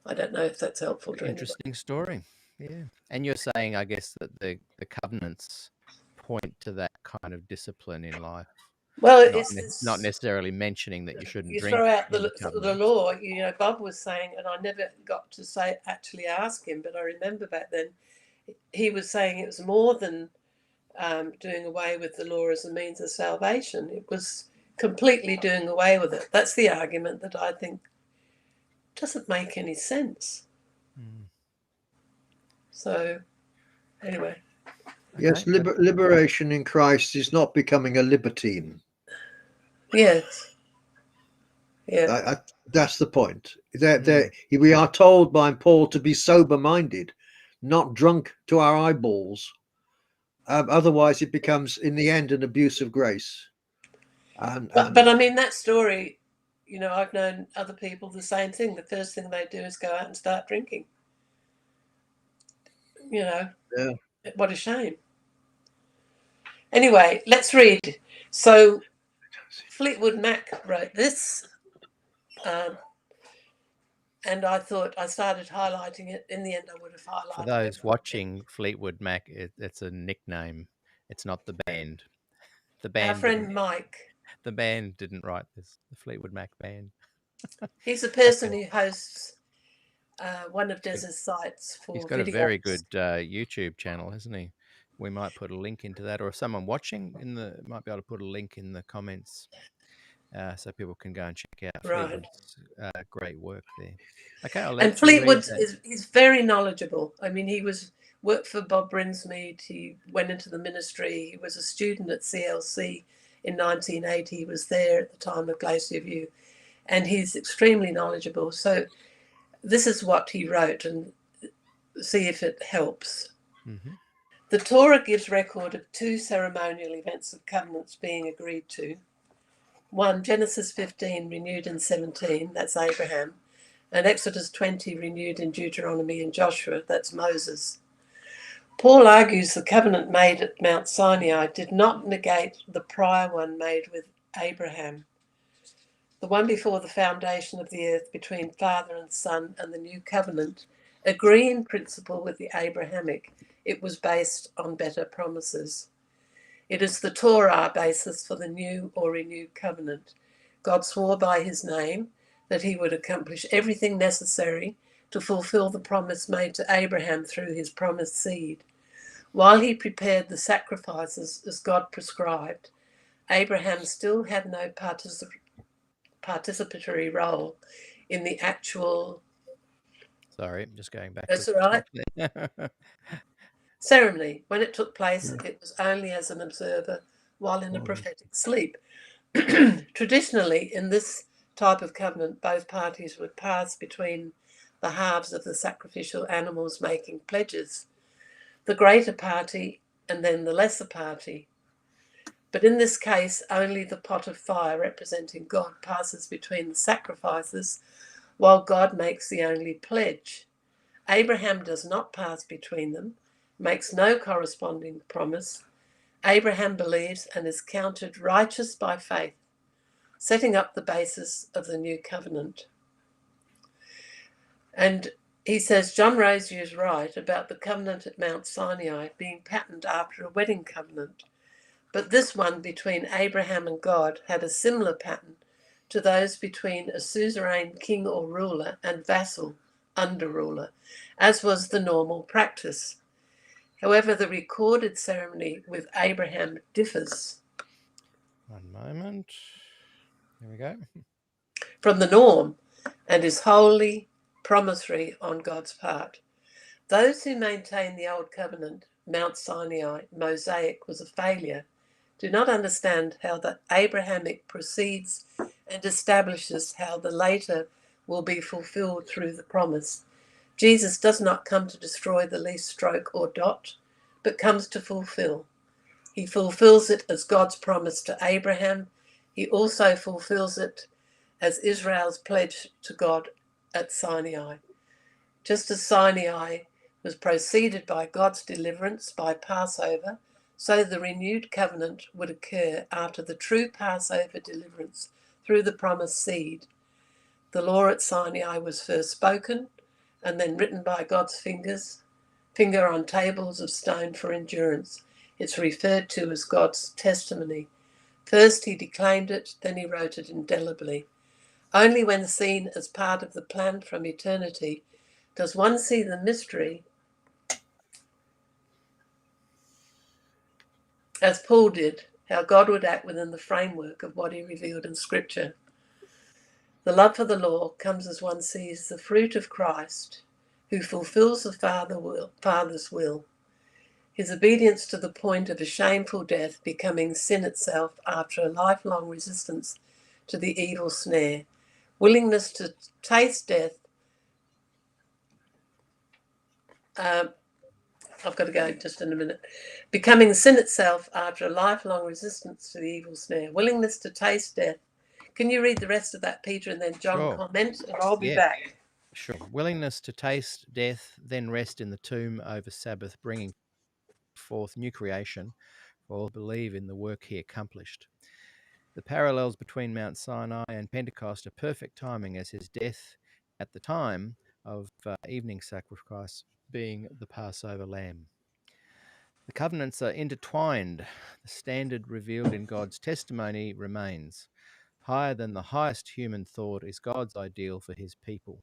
S3: I don't know if that's helpful to anybody.
S2: Interesting story. Yeah. And you're saying, I guess, that the covenants point to that kind of discipline in life.
S3: Well,
S2: Not necessarily mentioning that you shouldn't
S3: you
S2: drink.
S3: throw out
S2: in
S3: the law. Bob was saying, and I never got to actually ask him, but I remember back then he was saying it was more than doing away with the law as a means of salvation. It was completely doing away with it. That's the argument that I think doesn't make any sense. So, anyway.
S4: Yes, liberation in Christ is not becoming a libertine.
S3: Yes. Yeah.
S4: That's the point. We are told by Paul to be sober-minded, not drunk to our eyeballs. Otherwise, it becomes, in the end, an abuse of grace.
S3: But I mean, that story, I've known other people the same thing. The first thing they do is go out and start drinking.
S4: Yeah.
S3: What a shame. Anyway, let's read. So Fleetwood Mac wrote this, and I thought I started highlighting it. In the end, I would have highlighted it.
S2: For those watching, Fleetwood Mac, it's a nickname. It's not the band. The band.
S3: Our friend Mike.
S2: The band didn't write this. The Fleetwood Mac band.
S3: He's the person who hosts one of Des's sites for
S2: He's got
S3: videos.
S2: a very good YouTube channel, hasn't he? We might put a link into that, or if someone watching might be able to put a link in the comments so people can go and check out Fleetwood's great work there. Okay,
S3: and Fleetwood he's very knowledgeable. I mean, he worked for Bob Brinsmead. He went into the ministry. He was a student at CLC in 1980. He was there at the time of Glacier View, and he's extremely knowledgeable. So this is what he wrote, and see if it helps. Mm-hmm. The Torah gives record of two ceremonial events of covenants being agreed to. One, Genesis 15, renewed in 17, that's Abraham, and Exodus 20, renewed in Deuteronomy and Joshua, that's Moses. Paul argues the covenant made at Mount Sinai did not negate the prior one made with Abraham. The one before the foundation of the earth between Father and Son and the new covenant agree in principle with the Abrahamic. It was based on better promises. It is the Torah basis for the new or renewed covenant. God swore by his name that he would accomplish everything necessary to fulfill the promise made to Abraham through his promised seed. While he prepared the sacrifices as God prescribed, Abraham still had no participatory role in the actual...
S2: Sorry, I'm just going back.
S3: That's all right. Ceremony. When it took place, it was only as an observer while in a prophetic sleep. Traditionally, in this type of covenant, both parties would pass between the halves of the sacrificial animals making pledges, the greater party and then the lesser party. But in this case, only the pot of fire representing God passes between the sacrifices while God makes the only pledge. Abraham does not pass between them, makes no corresponding promise. Abraham believes and is counted righteous by faith, setting up the basis of the new covenant. And he says John Rosier is right about the covenant at Mount Sinai being patterned after a wedding covenant, but this one between Abraham and God had a similar pattern to those between a suzerain king or ruler and vassal under ruler, as was the normal practice. However, the recorded ceremony with Abraham differs.
S2: One moment. Here we go.
S3: From the norm and is wholly promissory on God's part. Those who maintain the old covenant, Mount Sinai, Mosaic, was a failure, do not understand how the Abrahamic proceeds and establishes how the later will be fulfilled through the promise. Jesus does not come to destroy the least stroke or dot, but comes to fulfill. He fulfills it as God's promise to Abraham. He also fulfills it as Israel's pledge to God at Sinai. Just as Sinai was preceded by God's deliverance by Passover, so the renewed covenant would occur after the true Passover deliverance through the promised seed. The law at Sinai was first spoken and then written by God's finger on tables of stone for endurance. It's referred to as God's testimony. First he declaimed it, then he wrote it indelibly. Only when seen as part of the plan from eternity does one see the mystery, as Paul did, how God would act within the framework of what he revealed in Scripture. The love for the law comes as one sees the fruit of Christ, who fulfills the Father's will. His obedience to the point of a shameful death becoming sin itself after a lifelong resistance to the evil snare. Willingness to taste death. I've got to go just in a minute. Becoming sin itself after a lifelong resistance to the evil snare. Willingness to taste death. Can you read the rest of that, Peter, and then John comment, and I'll be back.
S2: Sure. Willingness to taste death, then rest in the tomb over Sabbath, bringing forth new creation for all who believe in the work he accomplished. The parallels between Mount Sinai and Pentecost are perfect timing, as his death at the time of evening sacrifice being the Passover lamb. The covenants are intertwined. The standard revealed in God's testimony remains. Higher than the highest human thought is God's ideal for his people.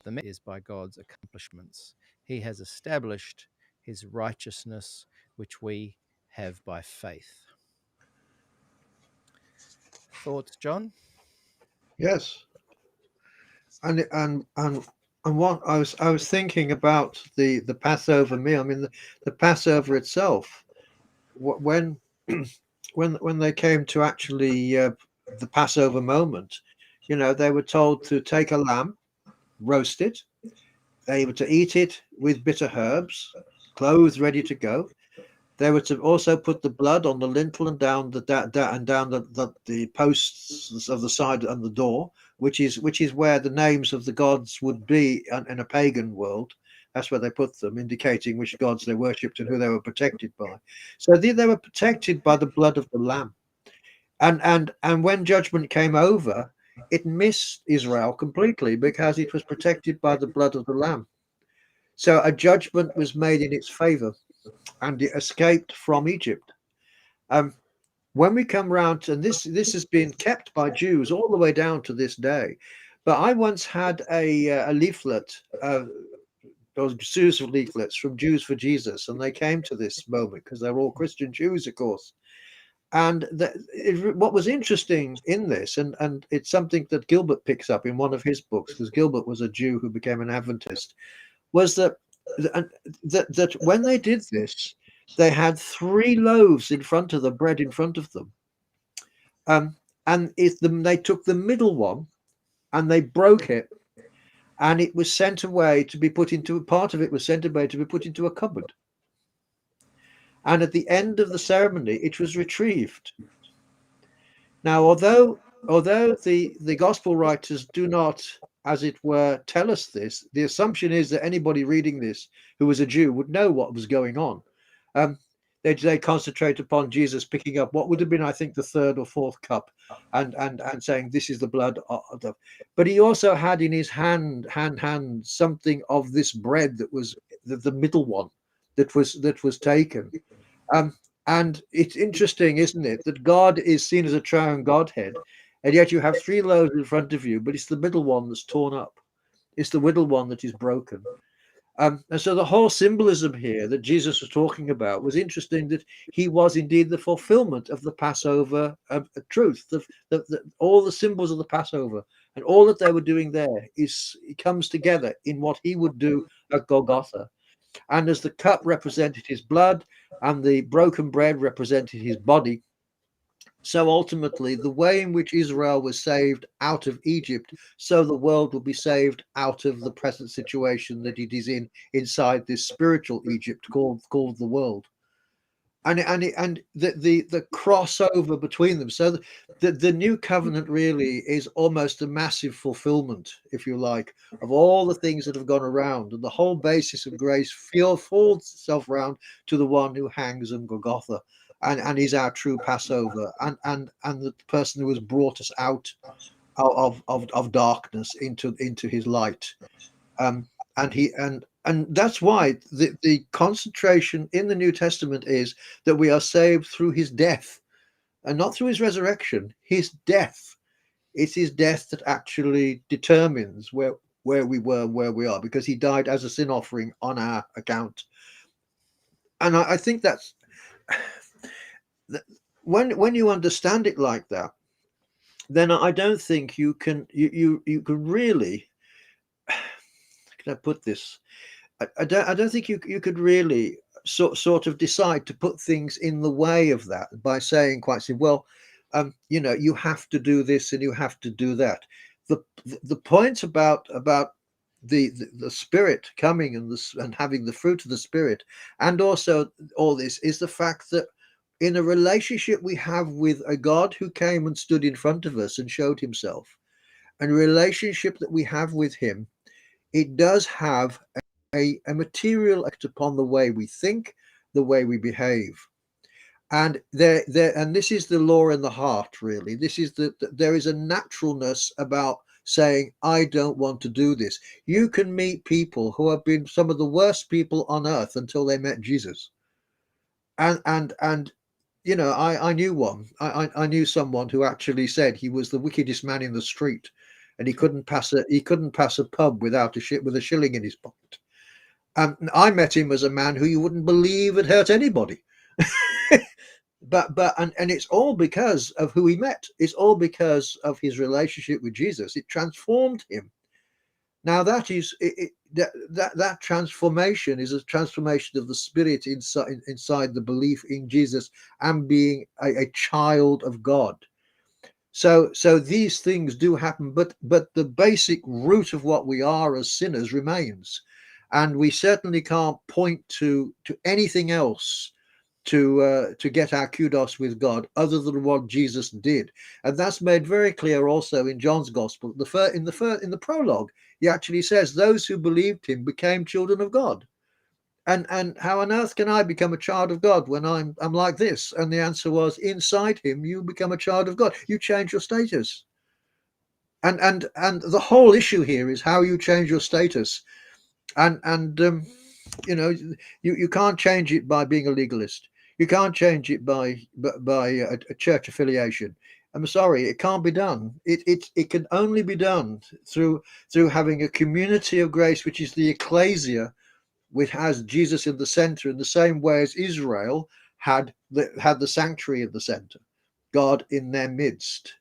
S2: The measure is by God's accomplishments. He has established his righteousness, which we have by faith. Thoughts, John?
S4: Yes. And what I was thinking about the Passover meal. I mean, the Passover itself, when they came to actually the Passover moment, they were told to take a lamb, roast it. They were to eat it with bitter herbs, clothes ready to go. They were to also put the blood on the lintel and down the posts of the side and the door, which is where the names of the gods would be in a pagan world. That's where they put them, indicating which gods they worshipped and who they were protected by. So they were protected by the blood of the lamb. And when judgment came over, it missed Israel completely because it was protected by the blood of the lamb. So a judgment was made in its favor, and it escaped from Egypt. When we come round, and this has been kept by Jews all the way down to this day. But I once had a leaflet, those series of leaflets from Jews for Jesus, and they came to this moment because they're all Christian Jews, of course. And what was interesting in this, and it's something that Gilbert picks up in one of his books, because Gilbert was a Jew who became an Adventist, was that when they did this, they had 3 loaves in front of them, bread in front of them. And they took the middle one and they broke it, and it was sent away to be put into, part of it was sent away to be put into a cupboard. And at the end of the ceremony, it was retrieved. Now, although the gospel writers do not, as it were, tell us this, the assumption is that anybody reading this who was a Jew would know what was going on. They concentrate upon Jesus picking up what would have been, I think, the 3rd or 4th cup, and saying, "This is the blood of the." But he also had in his hand something of this bread that was the middle one that was taken. And it's interesting, isn't it, that God is seen as a triune Godhead, and yet you have 3 loaves in front of you, but it's the middle one that's torn up. It's the middle one that is broken. And so the whole symbolism here that Jesus was talking about was interesting, that he was indeed the fulfillment of the Passover truth. All the symbols of the Passover and all that they were doing there it comes together in what he would do at Golgotha. And as the cup represented his blood and the broken bread represented his body, so ultimately the way in which Israel was saved out of Egypt, so the world will be saved out of the present situation that it is inside this spiritual Egypt called the world. and the crossover between them. So the new covenant really is almost a massive fulfillment, if you like, of all the things that have gone around, and the whole basis of grace folds itself round to the one who hangs on Golgotha, and is our true Passover, and the person who has brought us out of darkness into his light. And that's why the concentration in the New Testament is that we are saved through his death, and not through his resurrection. His death. It's his death that actually determines where we were and where we are, because he died as a sin offering on our account. And I think that's when you understand it like that, then I don't think you can really, how can I put this? I don't think you could really sort of decide to put things in the way of that by saying quite simply, well, you have to do this and you have to do that. The point about the Spirit coming and having the fruit of the Spirit, and also all this, is the fact that in a relationship we have with a God who came and stood in front of us and showed himself, and a relationship that we have with him, it does have a material effect upon the way we think, the way we behave. And and this is the law in the heart, really. This is there is a naturalness about saying, I don't want to do this. You can meet people who have been some of the worst people on earth until they met Jesus. And I knew one. I knew someone who actually said he was the wickedest man in the street, and he couldn't pass a pub without with a shilling in his pocket. I met him as a man who you wouldn't believe had hurt anybody. and it's all because of who he met. It's all because of his relationship with Jesus. It transformed him. Now that transformation is a transformation of the spirit inside the belief in Jesus and being a child of God. So these things do happen, but the basic root of what we are as sinners remains. And we certainly can't point to anything else to get our kudos with God other than what Jesus did. And that's made very clear also in John's Gospel. In the prologue, he actually says, those who believed him became children of God. And how on earth can I become a child of God when I'm like this? And the answer was, inside him, you become a child of God. You change your status. And the whole issue here is how you change your status. And you can't change it by being a legalist. You can't change it by a church affiliation. I'm sorry, it can't be done. It can only be done through having a community of grace, which is the ecclesia, which has Jesus in the center, in the same way as Israel had the sanctuary in the center, God in their midst.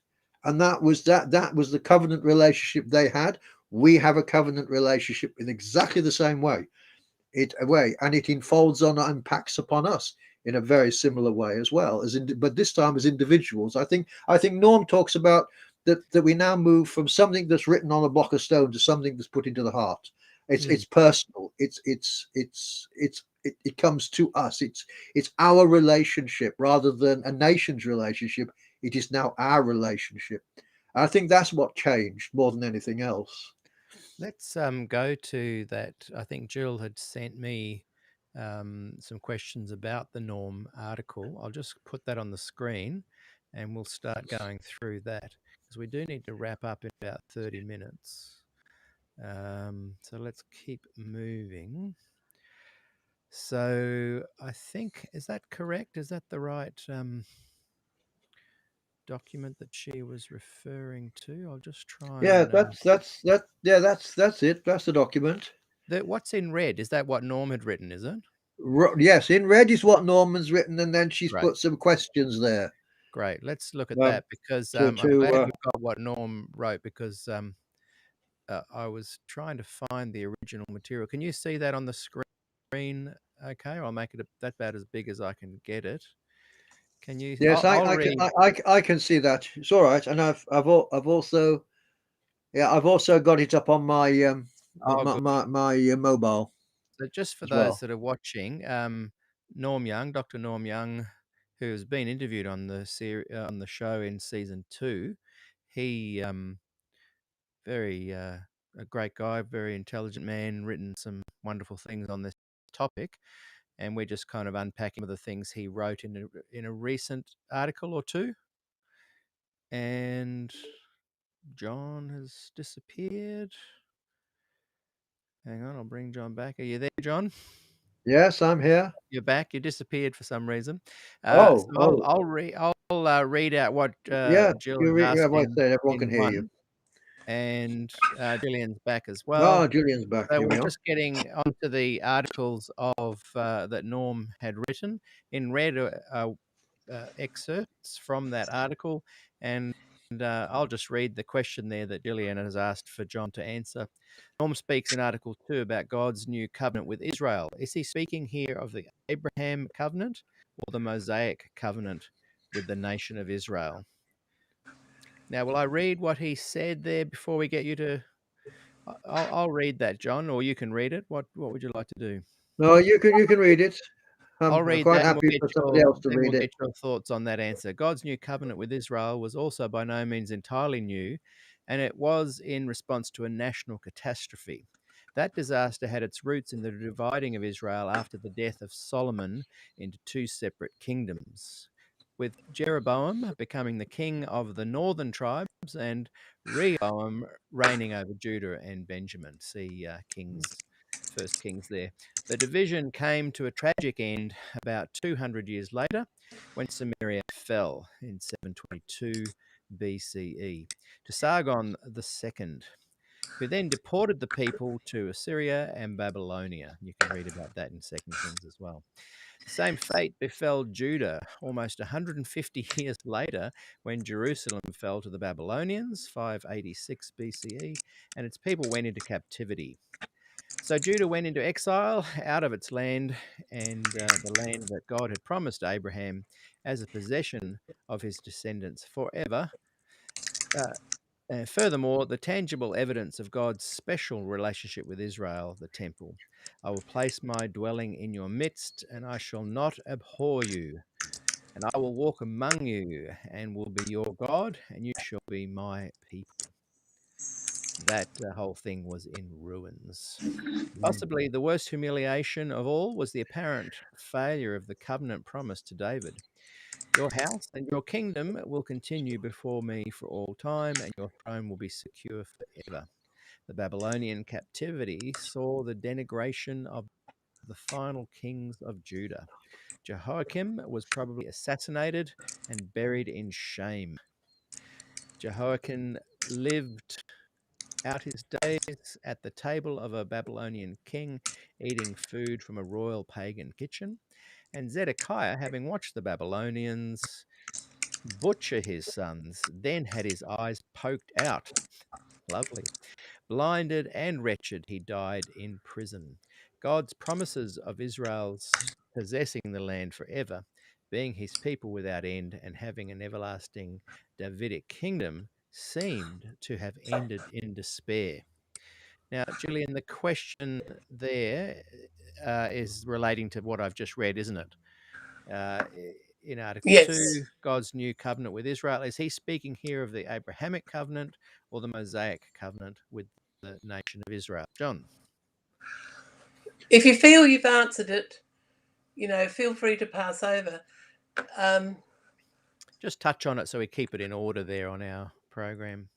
S4: And that was the covenant relationship they had. We have a covenant relationship in exactly the same way. And it enfolds on and impacts upon us in a very similar way as well, but this time as individuals. I think Norm talks about that we now move from something that's written on a block of stone to something that's put into the heart. It's personal. It comes to us. It's our relationship rather than a nation's relationship. It is now our relationship. I think that's what changed more than anything else.
S2: Let's go to that. I think Jill had sent me some questions about the Norm article. I'll just put that on the screen and we'll start going through that, because we do need to wrap up in about 30 minutes. So let's keep moving. So I think, is that correct? Is that the right document that she was referring to? I'll just try.
S4: Yeah, that's it. That's the document.
S2: What's in red? Is that what Norm had written? Is it?
S4: Yes, in red is what Norman's written, and then she's put some questions there.
S2: Great. Let's look at that, because I'm glad we've got what Norm wrote, because I was trying to find the original material. Can you see that on the screen? Okay, I'll make it that about as big as I can get it. Can you?
S4: Yes, I can see that. It's all right, and I've also got it up on my my mobile.
S2: So just for those
S4: well.
S2: that are watching, Norm Young, Dr. Norm Young, who has been interviewed on the on the show in season 2. He very a great guy, very intelligent man, written some wonderful things on this topic, and we're just kind of unpacking the things he wrote in a recent article or two. And John has disappeared. Hang on, I'll bring John back. Are you there, John?
S4: Yes, I'm here.
S2: You're back. You disappeared for some reason.
S4: Oh,
S2: So I'll read out what
S4: yeah.
S2: Jill
S4: You
S2: has
S4: read
S2: asked
S4: what I said. Everyone can
S2: in
S4: hear you.
S2: one, and Gillian's back as well.
S4: Oh, Julian's back.
S2: So
S4: Here we
S2: we're
S4: are.
S2: just getting onto the articles of that Norm had written. In red excerpts from that article, and I'll just read the question there that Gillian has asked for John to answer. Norm speaks in Article 2 about God's new covenant with Israel. Is he speaking here of the Abraham covenant or the Mosaic covenant with the nation of Israel? Now, will I read what he said there before we get you to... I'll read that, John, or you can read it. What would you like to do?
S4: No, you can read it.
S2: I'll
S4: I'm
S2: read
S4: quite
S2: that, and
S4: happy for somebody else to read
S2: we'll
S4: it.
S2: get your thoughts on that answer. God's new covenant with Israel was also by no means entirely new, and it was in response to a national catastrophe. That disaster had its roots in the dividing of Israel after the death of Solomon into two separate kingdoms, with Jeroboam becoming the king of the northern tribes and Rehoboam reigning over Judah and Benjamin. See First Kings there. The division came to a tragic end about 200 years later when Samaria fell in 722 BCE to Sargon II, who then deported the people to Assyria and Babylonia. You can read about that in 2 Kings as well. The same fate befell Judah almost 150 years later when Jerusalem fell to the Babylonians, 586 BCE, and its people went into captivity. So Judah went into exile out of its land, and the land that God had promised Abraham as a possession of his descendants forever. Furthermore, the tangible evidence of God's special relationship with Israel, the temple. I will place my dwelling in your midst, and I shall not abhor you. And I will walk among you, and will be your God, and you shall be my people. That whole thing was in ruins. Possibly the worst humiliation of all was the apparent failure of the covenant promise to David. Your house and your kingdom will continue before me for all time, and your throne will be secure forever. The Babylonian captivity saw the denigration of the final kings of Judah. Jehoiakim was probably assassinated and buried in shame. Jehoiakim lived out his days at the table of a Babylonian king, eating food from a royal pagan kitchen. And Zedekiah, having watched the Babylonians butcher his sons, then had his eyes poked out. Lovely. Blinded and wretched, he died in prison. God's promises of Israel's possessing the land forever, being his people without end, and having an everlasting Davidic kingdom seemed to have ended in despair. Now, Gillian, the question there is relating to what I've just read, isn't it? In Article
S3: Yes.
S2: 2, God's new covenant with Israel. Is he speaking here of the Abrahamic covenant or the Mosaic covenant with the nation of Israel? John?
S3: If you feel you've answered it, feel free to pass over.
S2: Just touch on it so we keep it in order there on our program.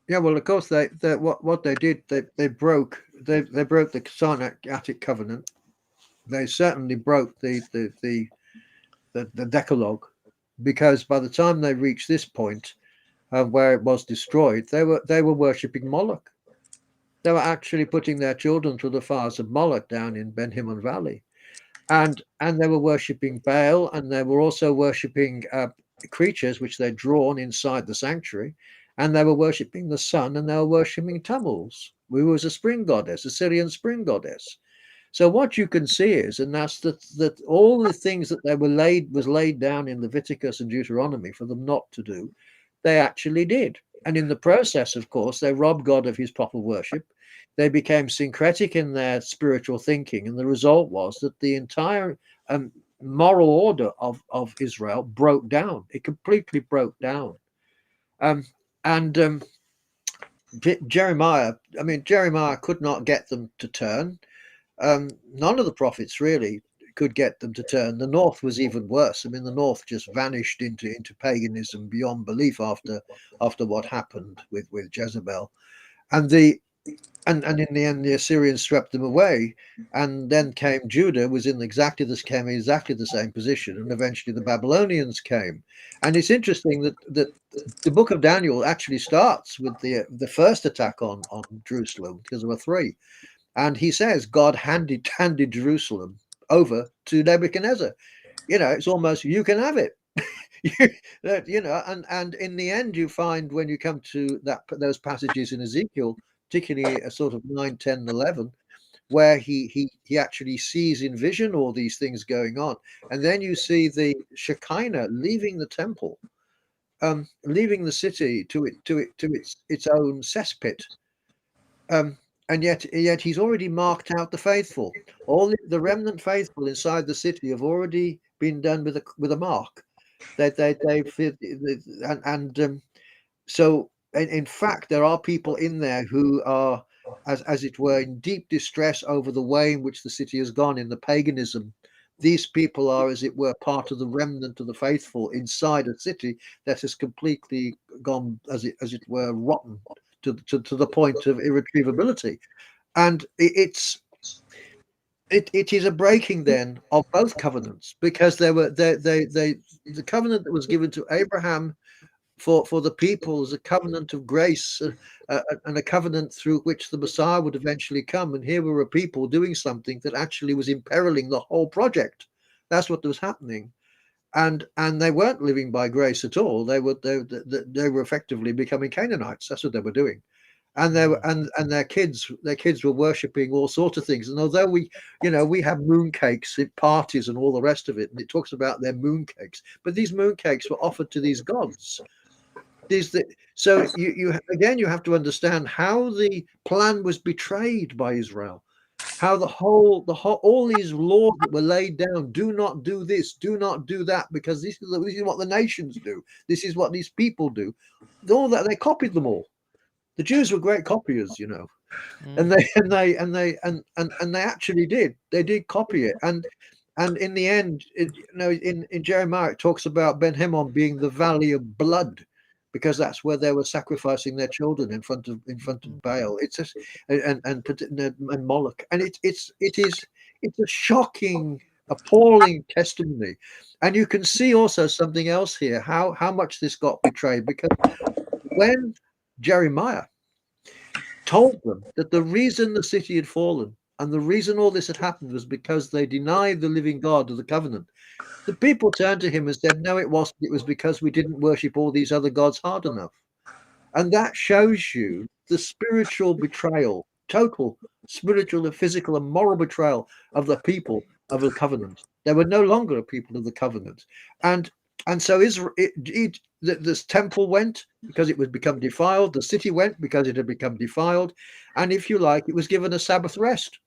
S4: Yeah, well, of course, what they did, they broke the Sinaitic covenant. They certainly broke the Decalogue, because by the time they reached this point where it was destroyed, they were worshipping Moloch. They were actually putting their children to the fires of Moloch down in Ben Hinnom Valley, and they were worshipping Baal, and they were also worshipping creatures which they'd drawn inside the sanctuary. And they were worshipping the sun, and they were worshipping Tammuz, who was a spring goddess, a Syrian spring goddess. So what you can see is, and that's that all the things that was laid down in Leviticus and Deuteronomy for them not to do, they actually did. And in the process, of course, they robbed God of his proper worship. they became syncretic in their spiritual thinking, and the result was that the entire moral order of Israel broke down. It completely broke down. Jeremiah could not get them to turn. None of the prophets really could get them to turn. The north was even worse. I mean, the north just vanished into paganism beyond belief after what happened with Jezebel, and in the end the Assyrians swept them away, and then came Judah was in exactly the same position, and eventually the Babylonians came. And it's interesting that the book of Daniel actually starts with the first attack on Jerusalem, because there were three. And he says God handed Jerusalem over to Nebuchadnezzar. It's almost, you can have it. And in the end, you find when you come to those passages in Ezekiel, particularly a sort of 9, 10, 11, where he actually sees in vision all these things going on, and then you see the Shekinah leaving the temple, leaving the city to its own cesspit. And yet he's already marked out the faithful. All the remnant faithful inside the city have already been done with a mark. So in fact, there are people in there who are, as it were, in deep distress over the way in which the city has gone in the paganism. These people are, as it were, part of the remnant of the faithful inside a city that has completely gone, as it were, rotten to the point of irretrievability. And it is a breaking then of both covenants, because the covenant that was given to Abraham for the people is a covenant of grace, and a covenant through which the Messiah would eventually come. And here were a people doing something that actually was imperiling the whole project. That's what was happening. And they weren't living by grace at all. They were effectively becoming Canaanites. That's what they were doing. And they were, and their kids were worshipping all sorts of things. And although we have mooncakes at parties and all the rest of it, and it talks about their mooncakes, but these mooncakes were offered to these gods. So you have to understand how the plan was betrayed by Israel. How all these laws that were laid down, do not do this, do not do that, because this is what the nations do. This is what these people do. All that, they copied them all. The Jews were great copiers, and they actually did. They did copy it, and in the end, in Jeremiah, it talks about Ben Hinnom being the valley of blood, because that's where they were sacrificing their children in front of Baal. It's just and Moloch, and it's a shocking, appalling testimony. And you can see also something else here, how much this got betrayed, because when Jeremiah told them that the reason the city had fallen and the reason all this had happened was because they denied the living God of the covenant, the people turned to him and said, no, it wasn't. It was because we didn't worship all these other gods hard enough. And that shows you the spiritual betrayal, total spiritual and physical and moral betrayal of the people of the covenant. They were no longer a people of the covenant. And so this temple went because it was become defiled. The city went because it had become defiled. And if you like, it was given a Sabbath rest.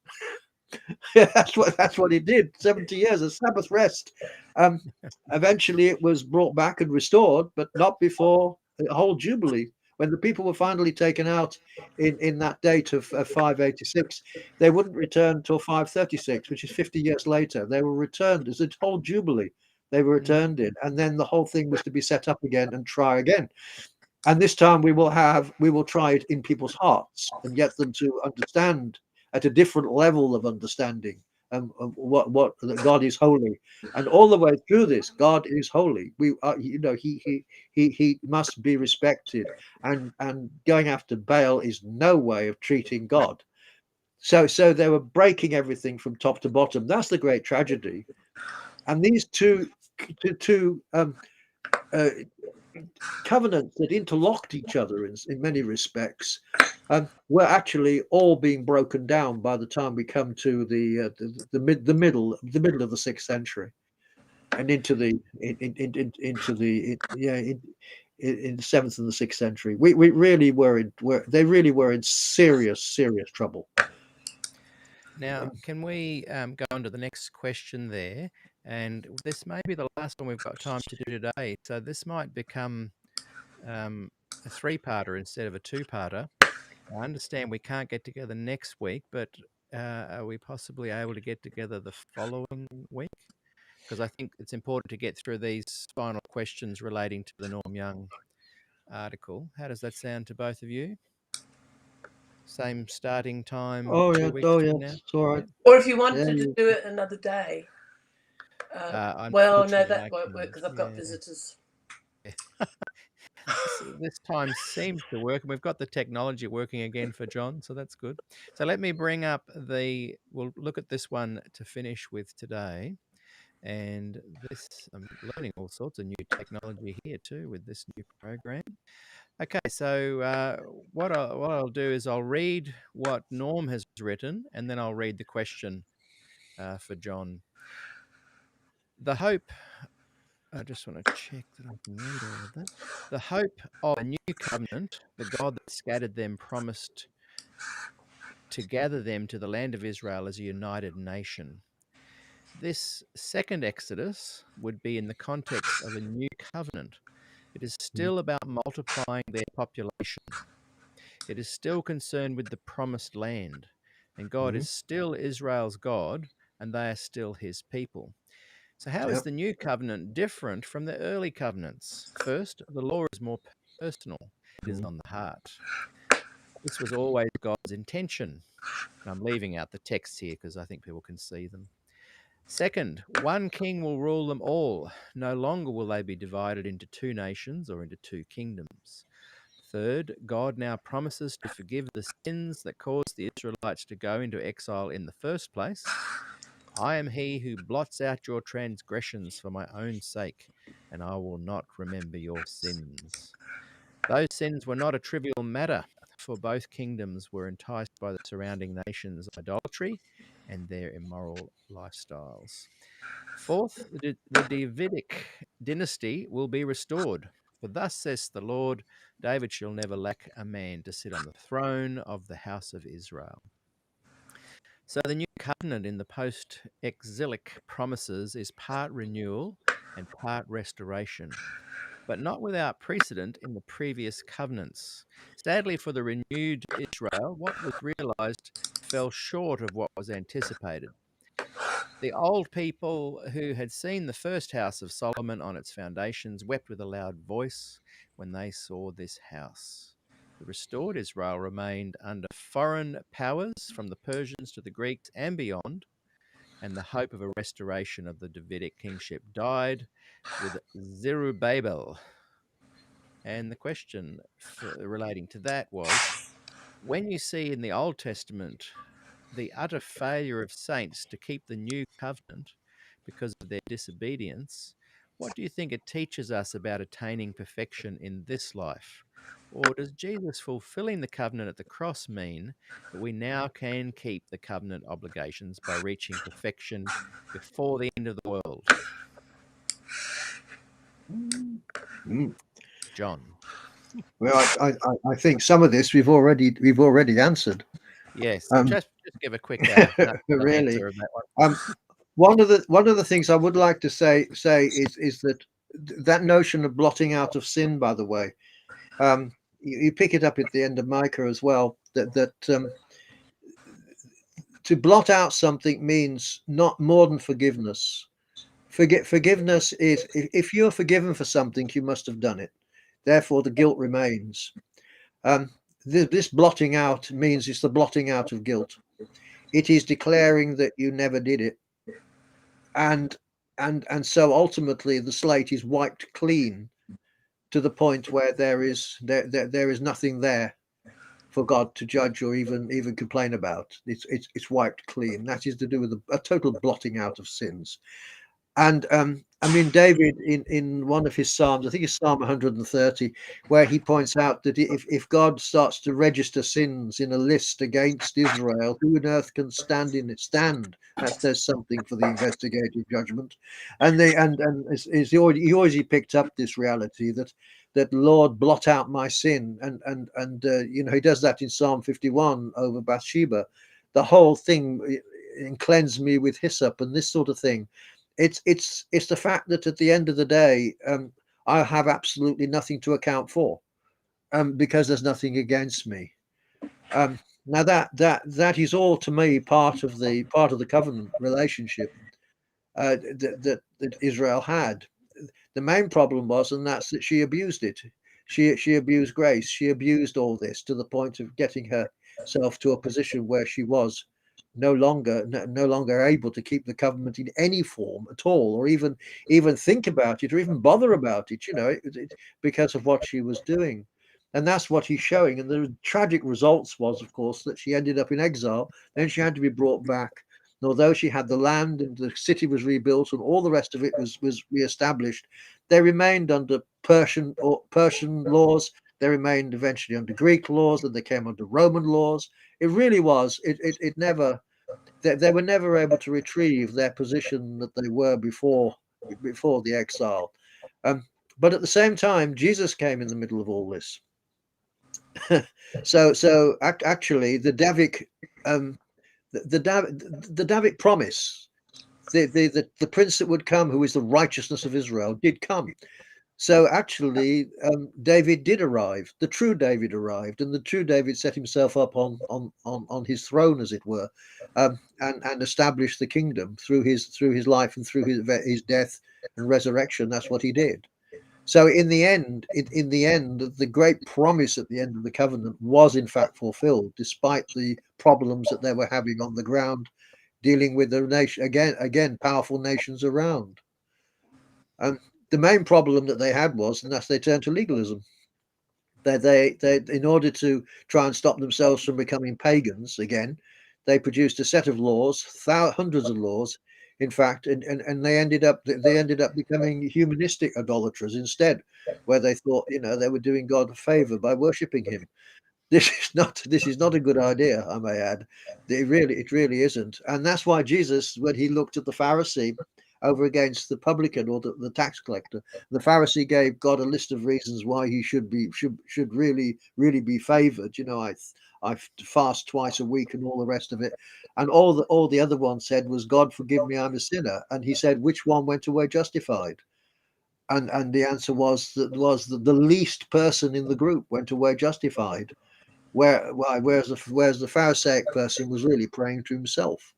S4: That's what it did. 70 years, a Sabbath rest. Eventually, it was brought back and restored, but not before the whole Jubilee. When the people were finally taken out in that date of 586, they wouldn't return till 536, which is 50 years later. They were returned as a whole Jubilee. They were returned in, and then the whole thing was to be set up again and try again. And this time we will try it in people's hearts and get them to understand at a different level of understanding what that God is holy, and all the way through this, God is holy. He must be respected, and going after Baal is no way of treating God. So they were breaking everything from top to bottom. That's the great tragedy. And these two covenants that interlocked each other in many respects were actually all being broken down by the time we come to the middle of the 6th century, and in the 7th and the 6th century. We really were in serious trouble.
S2: Now, can we go on to the next question there? And this may be the last one we've got time to do today. So this might become a 3-parter instead of a 2-parter. I understand we can't get together next week, but are we possibly able to get together the following week? Because I think it's important to get through these final questions relating to the Norm Young article. How does that sound to both of you? Same starting time 2 weeks from now?
S4: It's all right.
S3: Or if you wanted
S4: Yeah,
S3: to do it another day. Well, no,
S2: Unfortunately,
S3: that won't work because I've got visitors.
S2: This time seems to work, and we've got the technology working again for John, so that's good. So let me bring up we'll look at this one to finish with today. And this, I'm learning all sorts of new technology here too with this new program. Okay, so what I'll do is I'll read what Norm has written, and then I'll read the question for John. The hope, I just want to check that I can read all of that. The hope of a new covenant, the God that scattered them promised to gather them to the land of Israel as a united nation. This second Exodus would be in the context of a new covenant. It is still about multiplying their population. It is still concerned with the promised land. And God is still Israel's God, and they are still his people. So how is the new covenant different from the early covenants? First, the law is more personal. It is on the heart. This was always God's intention. I'm leaving out the texts here because I think people can see them. Second, one king will rule them all. No longer will they be divided into 2 nations or into 2 kingdoms. Third, God now promises to forgive the sins that caused the Israelites to go into exile in the first place. I am he who blots out your transgressions for my own sake, and I will not remember your sins. Those sins were not a trivial matter, for both kingdoms were enticed by the surrounding nations' idolatry and their immoral lifestyles. Fourth, the Davidic dynasty will be restored. For thus says the Lord, David shall never lack a man to sit on the throne of the house of Israel. So the new covenant in the post-exilic promises is part renewal and part restoration, but not without precedent in the previous covenants. Sadly for the renewed Israel, what was realized fell short of what was anticipated. The old people who had seen the first house of Solomon on its foundations wept with a loud voice when they saw this house. The restored Israel remained under foreign powers from the Persians to the Greeks and beyond, and the hope of a restoration of the Davidic kingship died with Zerubbabel. And the question relating to that was, when you see in the Old Testament the utter failure of saints to keep the new covenant because of their disobedience, what do you think it teaches us about attaining perfection in this life? Or does Jesus fulfilling the covenant at the cross mean that we now can keep the covenant obligations by reaching perfection before the end of the world? John.
S4: Well, I think some of this we've already answered.
S2: Yes, so just give a quick
S4: really.
S2: answer of that one.
S4: One of the things I would like to say is that notion of blotting out of sin. By the way, you pick it up at the end of Micah as well. That to blot out something means not more than forgiveness. Forgiveness is if you're forgiven for something, you must have done it. Therefore, the guilt remains. This blotting out means it's the blotting out of guilt. It is declaring that you never did it, and so ultimately the slate is wiped clean to the point where there is nothing there for God to judge or even complain about. It's wiped clean. That is to do with a total blotting out of sins. And I mean, David in one of his Psalms, I think it's Psalm 130, where he points out that if God starts to register sins in a list against Israel, who on earth can stand in it? Stand. That says something for the investigative judgment. And he already picked up this reality that that Lord, blot out my sin, and he does that in Psalm 51 over Bathsheba, the whole thing, and cleanse me with hyssop and this sort of thing. It's the fact that at the end of the day, I have absolutely nothing to account for, because there's nothing against me. Now that is all to me part of the covenant relationship that Israel had. The main problem was, and that's that she abused it. She abused grace. She abused all this to the point of getting herself to a position where she was no longer able to keep the covenant in any form at all, or even think about it, or even bother about it. Because of what she was doing. And that's what he's showing. And the tragic results was, of course, that she ended up in exile. Then she had to be brought back. And although she had the land and the city was rebuilt and all the rest of it was reestablished, they remained under Persian laws. They remained eventually under Greek laws, and they came under Roman laws. It really was. It never. They were never able to retrieve their position that they were before the exile. But at the same time, Jesus came in the middle of all this. so actually, the Davidic the Davidic promise, the prince that would come, who is the righteousness of Israel, did come. So actually, David did arrive. The true David arrived, and the true David set himself up on his throne, as it were, and established the kingdom through his life and through his death and resurrection. That's what he did. So in the end, the great promise at the end of the covenant was in fact fulfilled, despite the problems that they were having on the ground, dealing with the nation again powerful nations around. The main problem that they had was, and that's they turned to legalism. They in order to try and stop themselves from becoming pagans again, they produced a set of laws, hundreds of laws, in fact, and they ended up becoming humanistic idolaters instead, where they thought they were doing God a favor by worshiping him. This is not a good idea, I may add. It really isn't. And that's why Jesus, when he looked at the Pharisee over against the publican or the tax collector, the Pharisee gave God a list of reasons why he should really be favored. I fast twice a week and all the rest of it. And all the other one said was, God forgive me, I'm a sinner. And he said, which one went away justified? And the answer was that the least person in the group went away justified. Whereas the Pharisaic person was really praying to himself.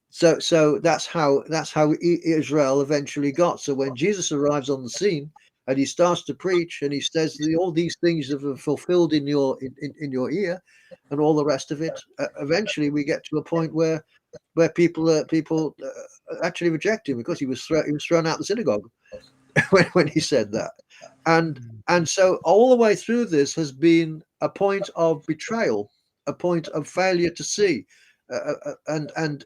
S4: So that's how Israel eventually got. So when Jesus arrives on the scene and he starts to preach and he says all these things are fulfilled in your ear and all the rest of it, eventually we get to a point where people actually reject him, because he was thrown out of the synagogue when he said that. And so all the way through this has been a point of betrayal, a point of failure to see, and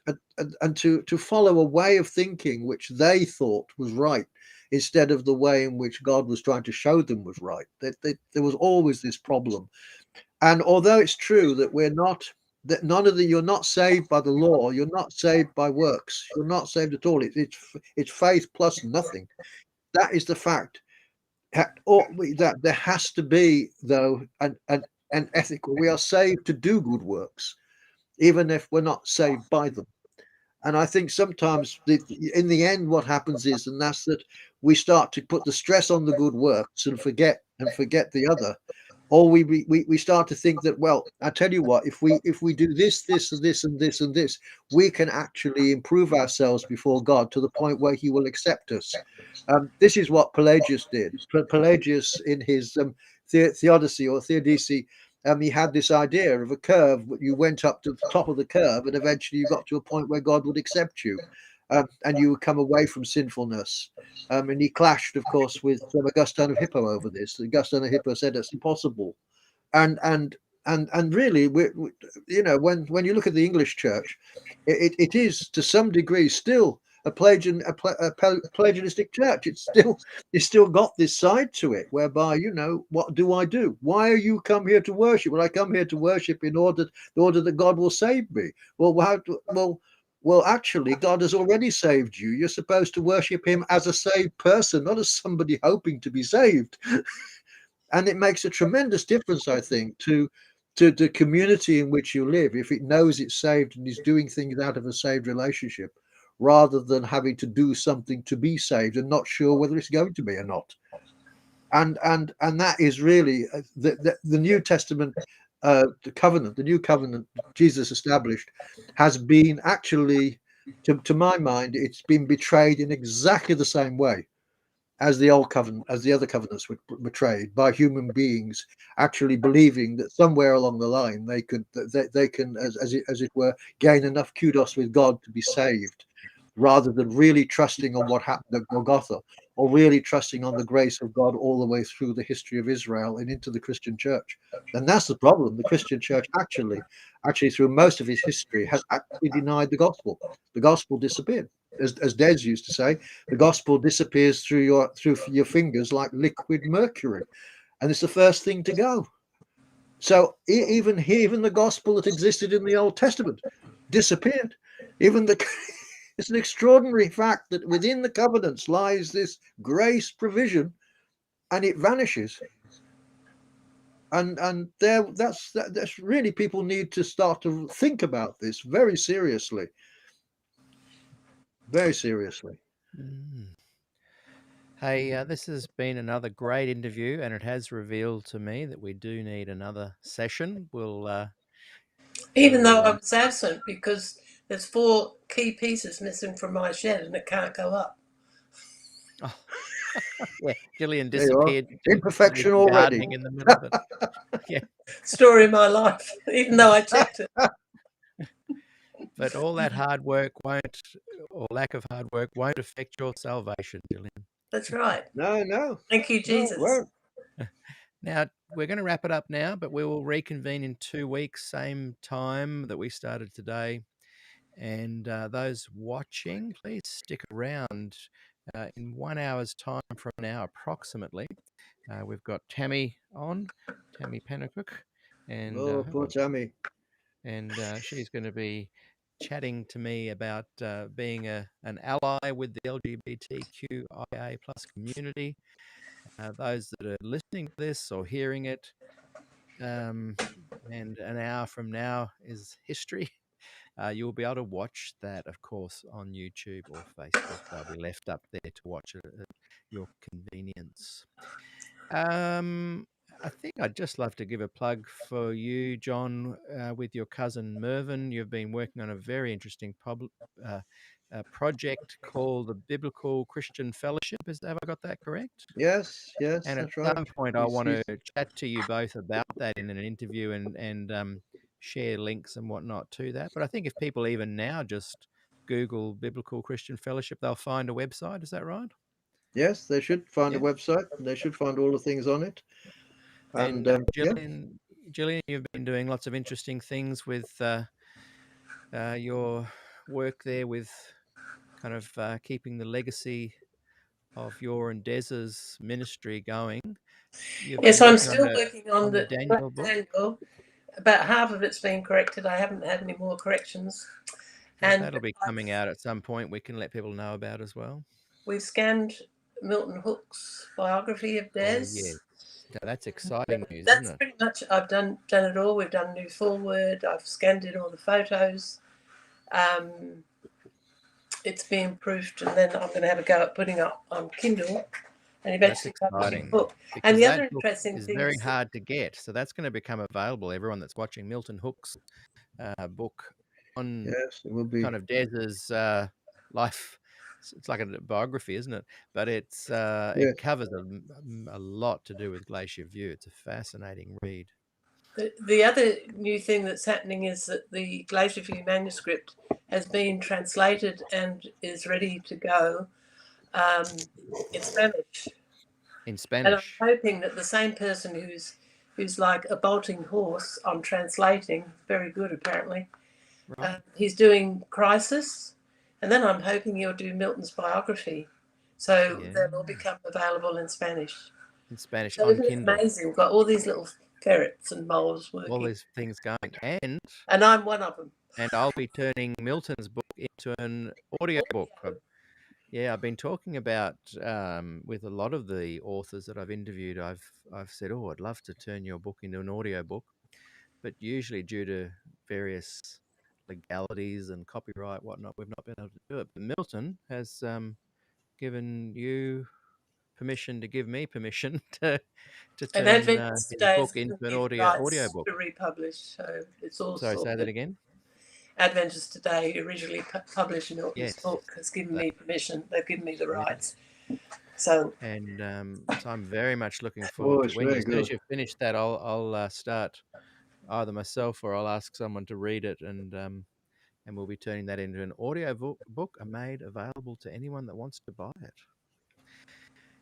S4: to follow a way of thinking which they thought was right, instead of the way in which God was trying to show them was right. There was always this problem. And although it's true that you're not saved by the law, you're not saved by works, you're not saved at all. It's faith plus nothing. That is the fact. That there has to be, though, an ethical. We are saved to do good works, even if we're not saved by them. And I think sometimes in the end what happens is, and that's that we start to put the stress on the good works and forget the other. Or we start to think that, well, I tell you what, if we do this and this and this and this, we can actually improve ourselves before God to the point where he will accept us. This is what Pelagius did. Pelagius, in his Theodicy or Theodicy, he had this idea of a curve. You went up to the top of the curve, and eventually you got to a point where God would accept you, and you would come away from sinfulness. And he clashed, of course, with Augustine of Hippo over this. Augustine of Hippo said it's impossible, and really, when you look at the English Church, it is to some degree still a Pelagianistic church. It's still got this side to it, whereby, what do I do? Why are you come here to worship? Well, I come here to worship in order that God will save me. Well, actually, God has already saved you. You're supposed to worship him as a saved person, not as somebody hoping to be saved. And it makes a tremendous difference, I think, to the community in which you live, if it knows it's saved and is doing things out of a saved relationship, rather than having to do something to be saved and not sure whether it's going to be or not. And that is really the New Testament, the covenant, the new covenant Jesus established, has been actually, to my mind, it's been betrayed in exactly the same way as the old covenant, as the other covenants were betrayed by human beings, actually believing that somewhere along the line they can, as it were, gain enough kudos with God to be saved, rather than really trusting on what happened at Golgotha, or really trusting on the grace of God all the way through the history of Israel and into the Christian church. And that's the problem. The Christian church actually through most of its history has actually denied the gospel. The gospel disappeared. As Des used to say, the gospel disappears through your fingers like liquid mercury, and it's the first thing to go. So even the gospel that existed in the Old Testament disappeared. It's an extraordinary fact that within the covenants lies this grace provision, and it vanishes. And that's really, people need to start to think about this very seriously. Very seriously.
S2: Hey, this has been another great interview, and it has revealed to me that we do need another session.
S3: Even though I was absent, because there's 4 key pieces missing from my shed and it can't go up.
S2: Oh, yeah, Gillian
S4: There you are.
S2: disappeared.
S4: Imperfection already.
S2: In the middle of it. Yeah.
S3: Story of my life, even though I checked it.
S2: But all that hard work or lack of hard work won't affect your salvation, Gillian.
S3: That's right.
S4: No.
S3: Thank you, Jesus.
S4: No,
S2: now, we're going to wrap it up now, but we will reconvene in 2 weeks, same time that we started today. And those watching, please stick around. In 1 hour's time from now, approximately, we've got Tammy Pennicook. And,
S4: poor Tammy.
S2: And she's going to be chatting to me about being an ally with the LGBTQIA+ community. Those that are listening to this or hearing it, and an hour from now is history. You'll be able to watch that, of course, on YouTube or Facebook. They'll be left up there to watch it at your convenience. I think I'd just love to give a plug for you, John, with your cousin Mervyn. You've been working on a very interesting project called the Biblical Christian Fellowship. Have I got that correct?
S4: Yes,
S2: And
S4: that's
S2: at
S4: right.
S2: some point, I want to chat to you both about that in an interview and share links and whatnot to that. But I think if people even now just Google Biblical Christian Fellowship, they'll find a website. Is that right?
S4: Yes, they should find a website. They should find all the things on it. And
S2: Gillian, you've been doing lots of interesting things with your work there, with kind of keeping the legacy of your and Des's ministry going.
S3: Yes, I'm still working on
S2: the Daniel book.
S3: Daniel. About half of it's been corrected. I haven't had any more corrections.
S2: Well, and that'll be coming out at some point. We can let people know about as well.
S3: We've scanned Milton Hook's biography of Des.
S2: Oh, yes. That's exciting news,
S3: That's
S2: isn't it?
S3: pretty much, I've done it all. We've done new foreword. I've scanned in all the photos. It's being proofed, and then I'm going to have a go at putting up on Kindle and eventually publishing a book.
S2: Because
S3: and the other interesting
S2: is
S3: thing
S2: very hard to get, so that's going to become available. Everyone that's watching Milton Hook's book on
S4: yes, it will be
S2: kind of Des's life. It's like a biography, isn't it? But it covers a lot to do with Glacier View. It's a fascinating read.
S3: The other new thing that's happening is that the Glacier View manuscript has been translated and is ready to go in Spanish.
S2: In Spanish.
S3: And I'm hoping that the same person who's like a bolting horse on translating, very good apparently,
S2: right.
S3: He's doing Crisis, and then I'm hoping he'll do Milton's biography. So they'll all become available in Spanish.
S2: In Spanish
S3: so
S2: on Kindle.
S3: Amazing. We've got all these little ferrets and moles working.
S2: All these things going. And
S3: I'm one of them.
S2: And I'll be turning Milton's book into an audio book. Yeah, I've been talking about with a lot of the authors that I've interviewed. I've said, "Oh, I'd love to turn your book into an audio book," but usually due to various legalities and copyright whatnot, we've not been able to do it. But Milton has given you permission to give me permission to
S3: And
S2: turn
S3: Adventist
S2: his
S3: today is
S2: book
S3: going to
S2: into an
S3: give
S2: audio
S3: rights
S2: book.
S3: to republish, so it's all
S2: Sorry, say that
S3: sorted.
S2: again.
S3: Adventist Today, originally published Milton's
S2: Yes,
S3: book, has given
S2: that,
S3: me permission. They've given me the
S2: yeah.
S3: rights. So,
S2: And so I'm very much looking forward
S4: Oh,
S2: to
S4: it's
S2: when,
S4: very
S2: as soon as
S4: good.
S2: you've finished that, I'll start either myself or I'll ask someone to read it, and we'll be turning that into an audio book made available to anyone that wants to buy it.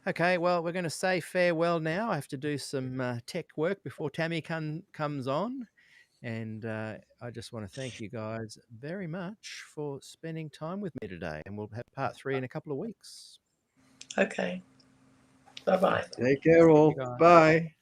S2: Okay, well, we're going to say farewell now. I have to do some tech work before Tammy comes on. And I just want to thank you guys very much for spending time with me today. And we'll have part 3 in a couple of weeks.
S3: okay. Bye-bye.
S4: Take care
S2: See you
S4: all.
S2: guys.
S4: Bye.